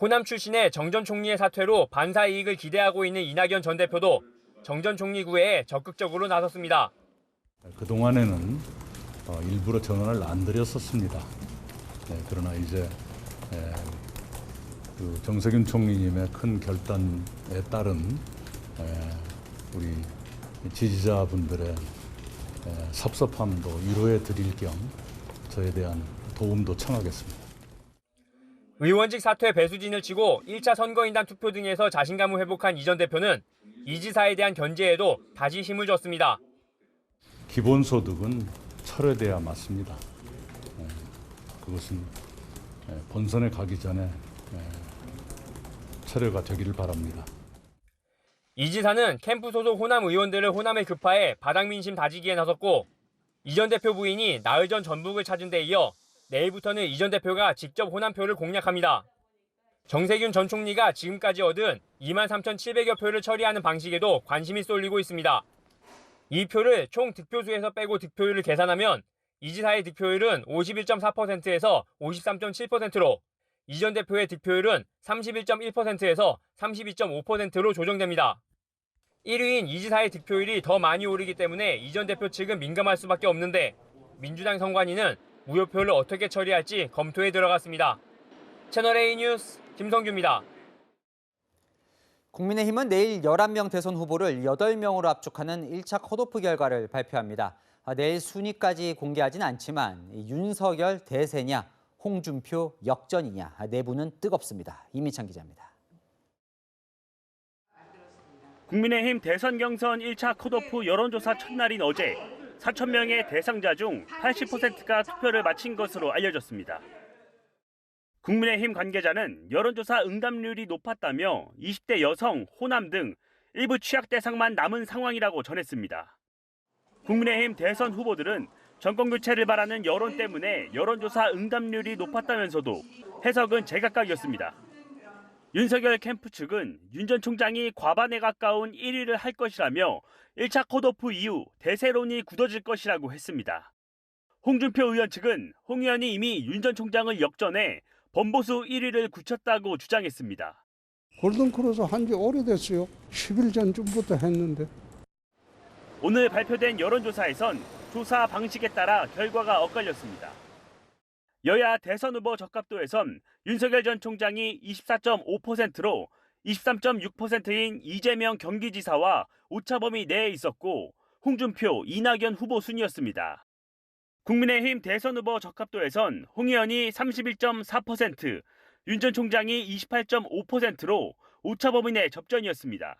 호남 출신의 정 전 총리의 사퇴로 반사 이익을 기대하고 있는 이낙연 전 대표도 정 전 총리 구애에 적극적으로 나섰습니다. 그동안에는 일부러 전원을 안 드렸었습니다. 그러나 이제 그 정세균 총리님의 큰 결단에 따른 우리 지지자분들의 섭섭함도 위로해 드릴 겸 저에 대한 도움도 청하겠습니다. 의원직 사퇴 배수진을 치고 1차 선거인단 투표 등에서 자신감을 회복한 이 전 대표는 이 지사에 대한 견제에도 다시 힘을 줬습니다. 기본소득은 철회돼야 맞습니다. 그것은 본선에 가기 전에 철회가 되기를 바랍니다. 이 지사는 캠프 소속 호남 의원들을 호남에 급파해 바닥민심 다지기에 나섰고 이 전 대표 부인이 나흘 전 전북을 찾은 데 이어 내일부터는 이 전 대표가 직접 호남표를 공략합니다. 정세균 전 총리가 지금까지 얻은 23,700여 표를 처리하는 방식에도 관심이 쏠리고 있습니다. 이 표를 총 득표수에서 빼고 득표율을 계산하면 이 지사의 득표율은 51.4%에서 53.7%로 이 전 대표의 득표율은 31.1%에서 32.5%로 조정됩니다. 1위인 이 지사의 득표율이 더 많이 오르기 때문에 이 전 대표 측은 민감할 수밖에 없는데 민주당 선관위는 무효표를 어떻게 처리할지 검토에 들어갔습니다. 채널A 뉴스 김성규입니다. 국민의힘은 내일 11명 대선 후보를 8명으로 압축하는 1차 컷오프 결과를 발표합니다. 내일 순위까지 공개하진 않지만 윤석열 대세냐, 홍준표 역전이냐 내부는 뜨겁습니다. 이미찬 기자입니다. 국민의힘 대선 경선 1차 컷오프 여론조사 첫날인 어제 4,000명의 대상자 중 80%가 투표를 마친 것으로 알려졌습니다. 국민의힘 관계자는 여론조사 응답률이 높았다며 20대 여성, 호남 등 일부 취약 대상만 남은 상황이라고 전했습니다. 국민의힘 대선 후보들은 정권교체를 바라는 여론 때문에 여론조사 응답률이 높았다면서도 해석은 제각각이었습니다. 윤석열 캠프 측은 윤 전 총장이 과반에 가까운 1위를 할 것이라며 1차 컷오프 이후 대세론이 굳어질 것이라고 했습니다. 홍준표 의원 측은 홍 의원이 이미 윤 전 총장을 역전해 범보수 1위를 굳혔다고 주장했습니다. 골든크로스 한 지 오래됐어요. 10일 전쯤부터 했는데. 오늘 발표된 여론조사에선 조사 방식에 따라 결과가 엇갈렸습니다. 여야 대선 후보 적합도에선 윤석열 전 총장이 24.5%로 23.6%인 이재명 경기지사와 오차범위 내에 있었고 홍준표, 이낙연 후보 순이었습니다. 국민의힘 대선 후보 적합도에선 홍 의원이 31.4%, 윤 전 총장이 28.5%로 오차범위 내 접전이었습니다.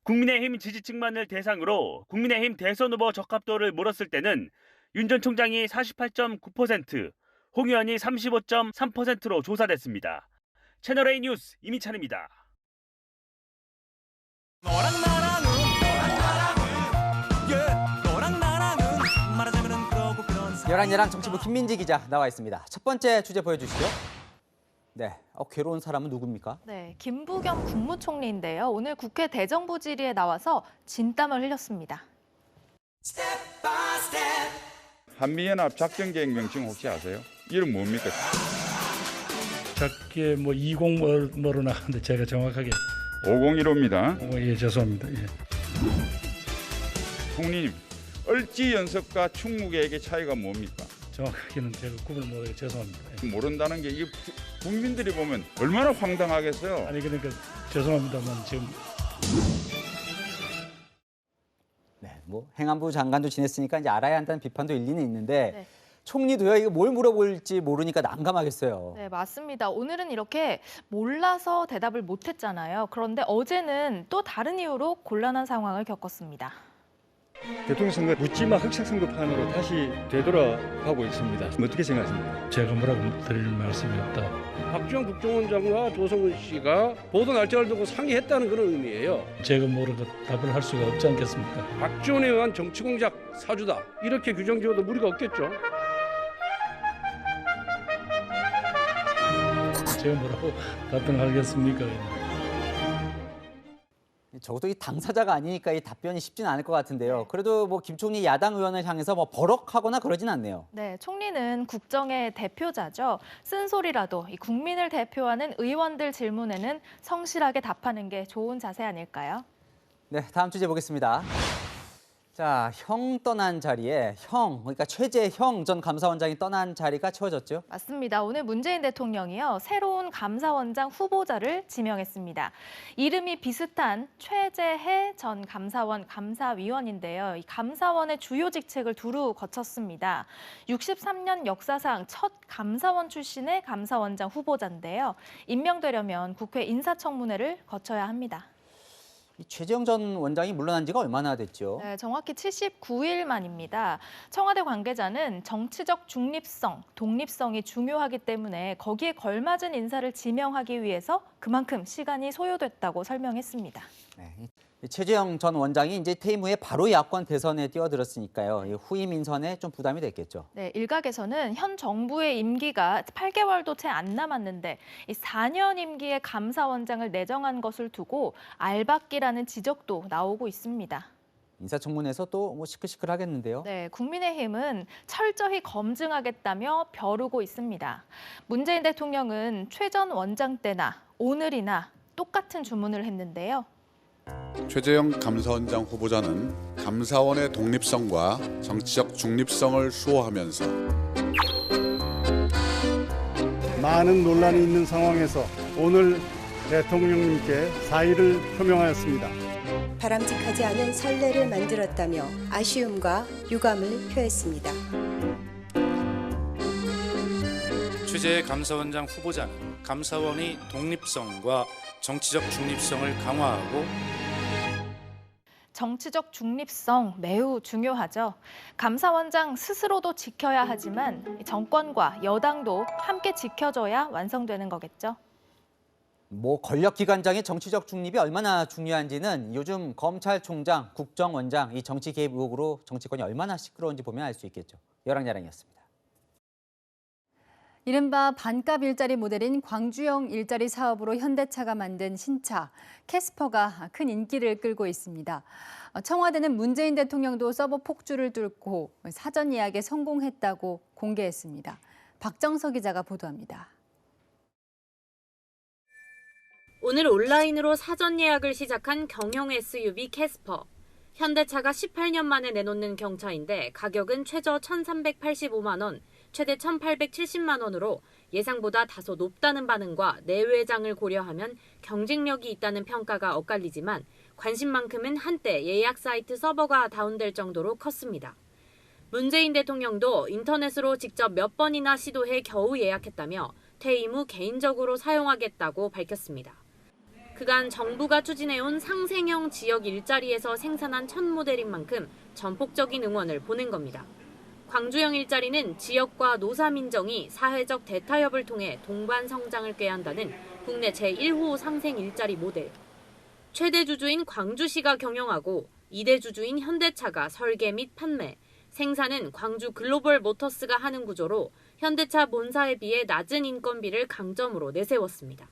국민의힘 지지층만을 대상으로 국민의힘 대선 후보 적합도를 물었을 때는 윤 전 총장이 48.9%, 홍 의원이 35.3%로 조사됐습니다. 채널A 뉴스 이미찬입니다. 열한 정치부 김민지 기자 나와 있습니다. 첫 번째 주제 보여주시죠. 네, 괴로운 사람은 누굽니까? 네, 김부겸 국무총리인데요. 오늘 국회 대정부 질의에 나와서 진땀을 흘렸습니다. 한미연합 작전계획 명칭 혹시 아세요? 이름 뭡니까? 작게 20 뭐로 나가는데 제가 정확하게 5015입니다. 예, 죄송합니다. 예. 총리님, 얼지 연석과 충무계획의 차이가 뭡니까? 정확하게는 제가 구분을 못해요. 죄송합니다. 예. 모른다는 게 국민들이 보면 얼마나 황당하겠어요. 아니 그러니까 죄송합니다만 지금 행안부 장관도 지냈으니까 이제 알아야 한다는 비판도 일리는 있는데 네. 총리도요 이거 뭘 물어볼지 모르니까 난감하겠어요. 네, 맞습니다. 오늘은 이렇게 몰라서 대답을 못했잖아요. 그런데 어제는 또 다른 이유로 곤란한 상황을 겪었습니다. 대통령 선거 묻지마 흑색 선거판으로 다시 되돌아가고 있습니다. 어떻게 생각하십니까? 제가 뭐라고 드릴 말씀이 없다. 박주영 국정원장과 조성은 씨가 보도 날짜를 두고 상의했다는 그런 의미예요. 제가 뭐라고 답을 할 수가 없지 않겠습니까? 박지원에 의한 정치 공작 사주다. 이렇게 규정 지어도 무리가 없겠죠. 제가 뭐라고 답변하겠습니까? 적어도 이 당사자가 아니니까 이 답변이 쉽지는 않을 것 같은데요. 그래도 김 총리 야당 의원을 향해서 버럭하거나 그러진 않네요. 네, 총리는 국정의 대표자죠. 쓴소리라도 이 국민을 대표하는 의원들 질문에는 성실하게 답하는 게 좋은 자세 아닐까요? 네, 다음 주제 보겠습니다. 자, 형 떠난 자리에 그러니까 최재형 전 감사원장이 떠난 자리가 채워졌죠? 맞습니다. 오늘 문재인 대통령이요, 새로운 감사원장 후보자를 지명했습니다. 이름이 비슷한 최재해 전 감사원 감사위원인데요. 이 감사원의 주요 직책을 두루 거쳤습니다. 63년 역사상 첫 감사원 출신의 감사원장 후보자인데요. 임명되려면 국회 인사청문회를 거쳐야 합니다. 최재형 전 원장이 물러난 지가 얼마나 됐죠? 네, 정확히 79일 만입니다. 청와대 관계자는 정치적 중립성, 독립성이 중요하기 때문에 거기에 걸맞은 인사를 지명하기 위해서 그만큼 시간이 소요됐다고 설명했습니다. 네. 최재형 전 원장이 이제 퇴임 후에 바로 야권 대선에 뛰어들었으니까요. 후임 인선에 좀 부담이 됐겠죠. 네, 일각에서는 현 정부의 임기가 8개월도 채 안 남았는데 이 4년 임기의 감사원장을 내정한 것을 두고 알박기라는 지적도 나오고 있습니다. 인사청문회에서 또 시끌시끌하겠는데요. 네, 국민의힘은 철저히 검증하겠다며 벼르고 있습니다. 문재인 대통령은 최 전 원장 때나 오늘이나 똑같은 주문을 했는데요. 최재형 감사원장 후보자는 감사원의 독립성과 정치적 중립성을 수호하면서 많은 논란이 있는 상황에서 오늘 대통령님께 사의를 표명하였습니다. 바람직하지 않은 선례를 만들었다며 아쉬움과 유감을 표했습니다. 최재해 감사원장 후보자는 감사원의 독립성과 정치적 중립성을 강화하고 정치적 중립성 매우 중요하죠. 감사원장 스스로도 지켜야 하지만 정권과 여당도 함께 지켜줘야 완성되는 거겠죠. 권력기관장의 정치적 중립이 얼마나 중요한지는 요즘 검찰총장, 국정원장 이 정치 개입 의혹으로 정치권이 얼마나 시끄러운지 보면 알 수 있겠죠. 열왕야랑이었습니다. 이른바 반값 일자리 모델인 광주형 일자리 사업으로 현대차가 만든 신차 캐스퍼가 큰 인기를 끌고 있습니다. 청와대는 문재인 대통령도 서버 폭주를 뚫고 사전 예약에 성공했다고 공개했습니다. 박정석 기자가 보도합니다. 오늘 온라인으로 사전 예약을 시작한 경영 SUV 캐스퍼. 현대차가 18년 만에 내놓는 경차인데 가격은 최저 1,385만 원, 최대 1,870만 원으로 예상보다 다소 높다는 반응과 내외장을 고려하면 경쟁력이 있다는 평가가 엇갈리지만 관심만큼은 한때 예약 사이트 서버가 다운될 정도로 컸습니다. 문재인 대통령도 인터넷으로 직접 몇 번이나 시도해 겨우 예약했다며 퇴임 후 개인적으로 사용하겠다고 밝혔습니다. 그간 정부가 추진해온 상생형 지역 일자리에서 생산한 첫 모델인 만큼 전폭적인 응원을 보낸 겁니다. 광주형 일자리는 지역과 노사민정이 사회적 대타협을 통해 동반 성장을 꾀한다는 국내 제1호 상생 일자리 모델. 최대 주주인 광주시가 경영하고 2대 주주인 현대차가 설계 및 판매, 생산은 광주 글로벌 모터스가 하는 구조로 현대차 본사에 비해 낮은 인건비를 강점으로 내세웠습니다.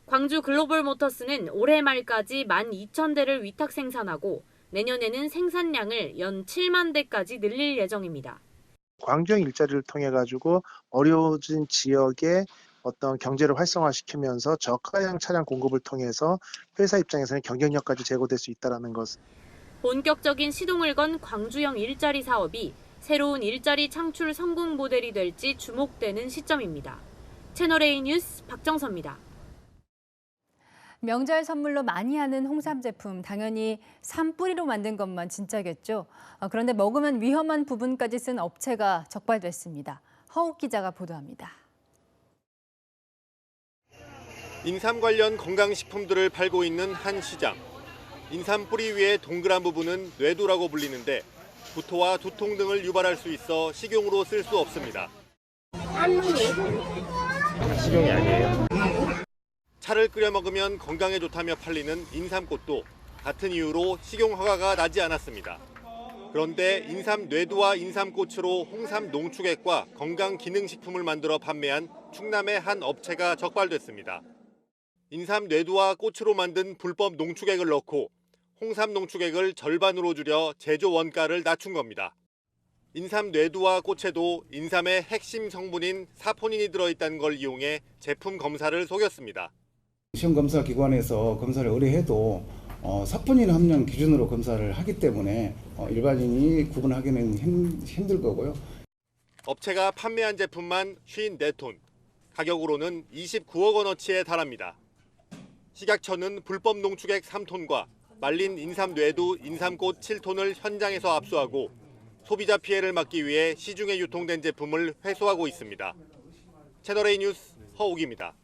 광주 글로벌 모터스는 올해 말까지 12,000대를 위탁 생산하고 내년에는 생산량을 연 7만 대까지 늘릴 예정입니다. 광주형 일자리를 통해 가지고 어려워진 지역의 어떤 경제를 활성화시키면서 저가형 차량 공급을 통해서 회사 입장에서는 경쟁력까지 제고될 수 있다는 것. 본격적인 시동을 건 광주형 일자리 사업이 새로운 일자리 창출 성공 모델이 될지 주목되는 시점입니다. 채널A 뉴스 박정서입니다. 명절 선물로 많이 하는 홍삼 제품, 당연히 산뿌리로 만든 것만 진짜겠죠. 그런데 먹으면 위험한 부분까지 쓴 업체가 적발됐습니다. 허욱 기자가 보도합니다. 인삼 관련 건강식품들을 팔고 있는 한 시장. 인삼 뿌리 위에 동그란 부분은 뇌두라고 불리는데 구토와 두통 등을 유발할 수 있어 식용으로 쓸 수 없습니다. 식용이 아니에요. 차를 끓여 먹으면 건강에 좋다며 팔리는 인삼꽃도 같은 이유로 식용 허가가 나지 않았습니다. 그런데 인삼 뇌두와 인삼꽃으로 홍삼 농축액과 건강기능식품을 만들어 판매한 충남의 한 업체가 적발됐습니다. 인삼 뇌두와 꽃으로 만든 불법 농축액을 넣고 홍삼 농축액을 절반으로 줄여 제조 원가를 낮춘 겁니다. 인삼 뇌두와 꽃에도 인삼의 핵심 성분인 사포닌이 들어있다는 걸 이용해 제품 검사를 속였습니다. 시험검사 기관에서 검사를 의뢰해도 석분인 함량 기준으로 검사를 하기 때문에 일반인이 구분하기는 힘들 거고요. 업체가 판매한 제품만 54톤, 가격으로는 29억 원어치에 달합니다. 식약처는 불법 농축액 3톤과 말린 인삼뇌두, 인삼꽃 7톤을 현장에서 압수하고 소비자 피해를 막기 위해 시중에 유통된 제품을 회수하고 있습니다. 채널A 뉴스 허욱입니다.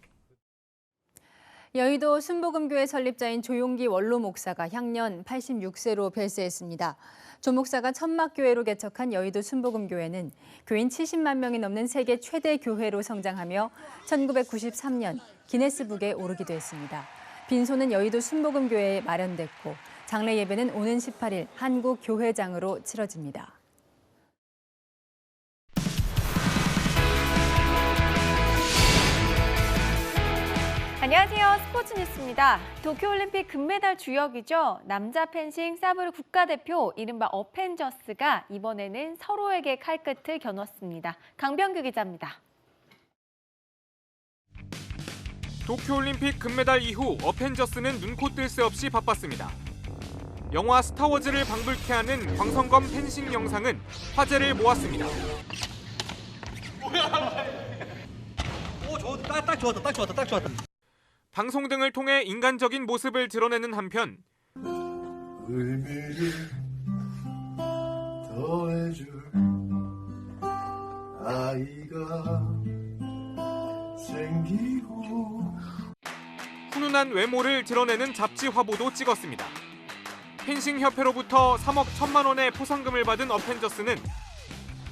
여의도 순복음교회 설립자인 조용기 원로 목사가 향년 86세로 별세했습니다. 조 목사가 천막교회로 개척한 여의도 순복음교회는 교인 70만 명이 넘는 세계 최대 교회로 성장하며 1993년 기네스북에 오르기도 했습니다. 빈소는 여의도 순복음교회에 마련됐고 장례 예배는 오는 18일 한국교회장으로 치러집니다. 안녕하세요. 스포츠 뉴스입니다. 도쿄올림픽 금메달 주역이죠. 남자 펜싱 사브르 국가대표 이른바 어펜저스가 이번에는 서로에게 칼끝을 겨눴습니다. 강병규 기자입니다. 도쿄올림픽 금메달 이후 어펜저스는 눈코 뜰 새 없이 바빴습니다. 영화 스타워즈를 방불케 하는 광선검 펜싱 영상은 화제를 모았습니다. 딱 좋았다. 방송 등을 통해 인간적인 모습을 드러내는 한편 의미를 더해줄 아이가 생기고 훈훈한 외모를 드러내는 잡지 화보도 찍었습니다. 펜싱협회로부터 3억 1천만 원의 포상금을 받은 어펜저스는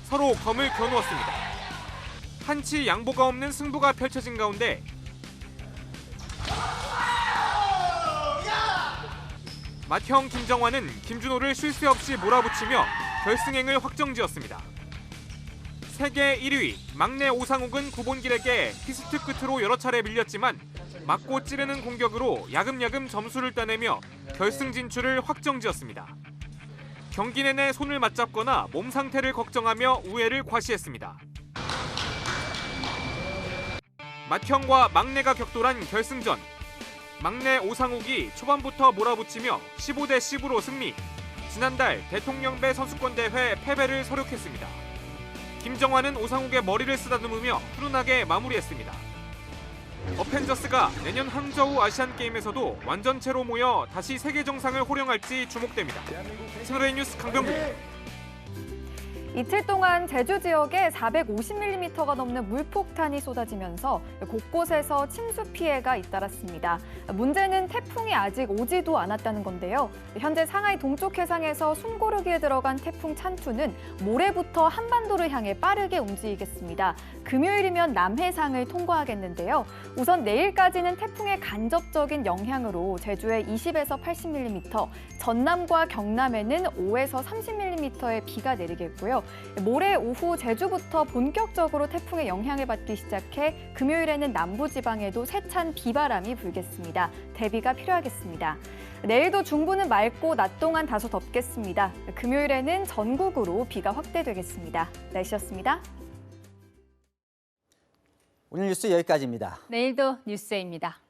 서로 검을 겨누었습니다. 한치 양보가 없는 승부가 펼쳐진 가운데 맏형 김정환은 김준호를 쉴 새 없이 몰아붙이며 결승행을 확정지었습니다. 세계 1위 막내 오상욱은 구본길에게 피스트 끝으로 여러 차례 밀렸지만 맞고 찌르는 공격으로 야금야금 점수를 따내며 결승 진출을 확정지었습니다. 경기 내내 손을 맞잡거나 몸 상태를 걱정하며 우회를 과시했습니다. 맏형과 막내가 격돌한 결승전. 막내 오상욱이 초반부터 몰아붙이며 15대 10으로 승리. 지난달 대통령배 선수권대회 패배를 서력했습니다. 김정환은 오상욱의 머리를 쓰다듬으며 훈훈하게 마무리했습니다. 어펜저스가 내년 항저우 아시안게임에서도 완전체로 모여 다시 세계 정상을 호령할지 주목됩니다. 채널A 뉴스 강병규입니다. 이틀 동안 제주 지역에 450mm가 넘는 물폭탄이 쏟아지면서 곳곳에서 침수 피해가 잇따랐습니다. 문제는 태풍이 아직 오지도 않았다는 건데요. 현재 상하이 동쪽 해상에서 숨고르기에 들어간 태풍 찬투는 모레부터 한반도를 향해 빠르게 움직이겠습니다. 금요일이면 남해상을 통과하겠는데요. 우선 내일까지는 태풍의 간접적인 영향으로 제주에 20에서 80mm, 전남과 경남에는 5에서 30mm의 비가 내리겠고요. 모레 오후 제주부터 본격적으로 태풍의 영향을 받기 시작해 금요일에는 남부지방에도 세찬 비바람이 불겠습니다. 대비가 필요하겠습니다. 내일도 중부는 맑고 낮 동안 다소 덥겠습니다. 금요일에는 전국으로 비가 확대되겠습니다. 날씨였습니다. 오늘 뉴스 여기까지입니다. 내일도 뉴스입니다.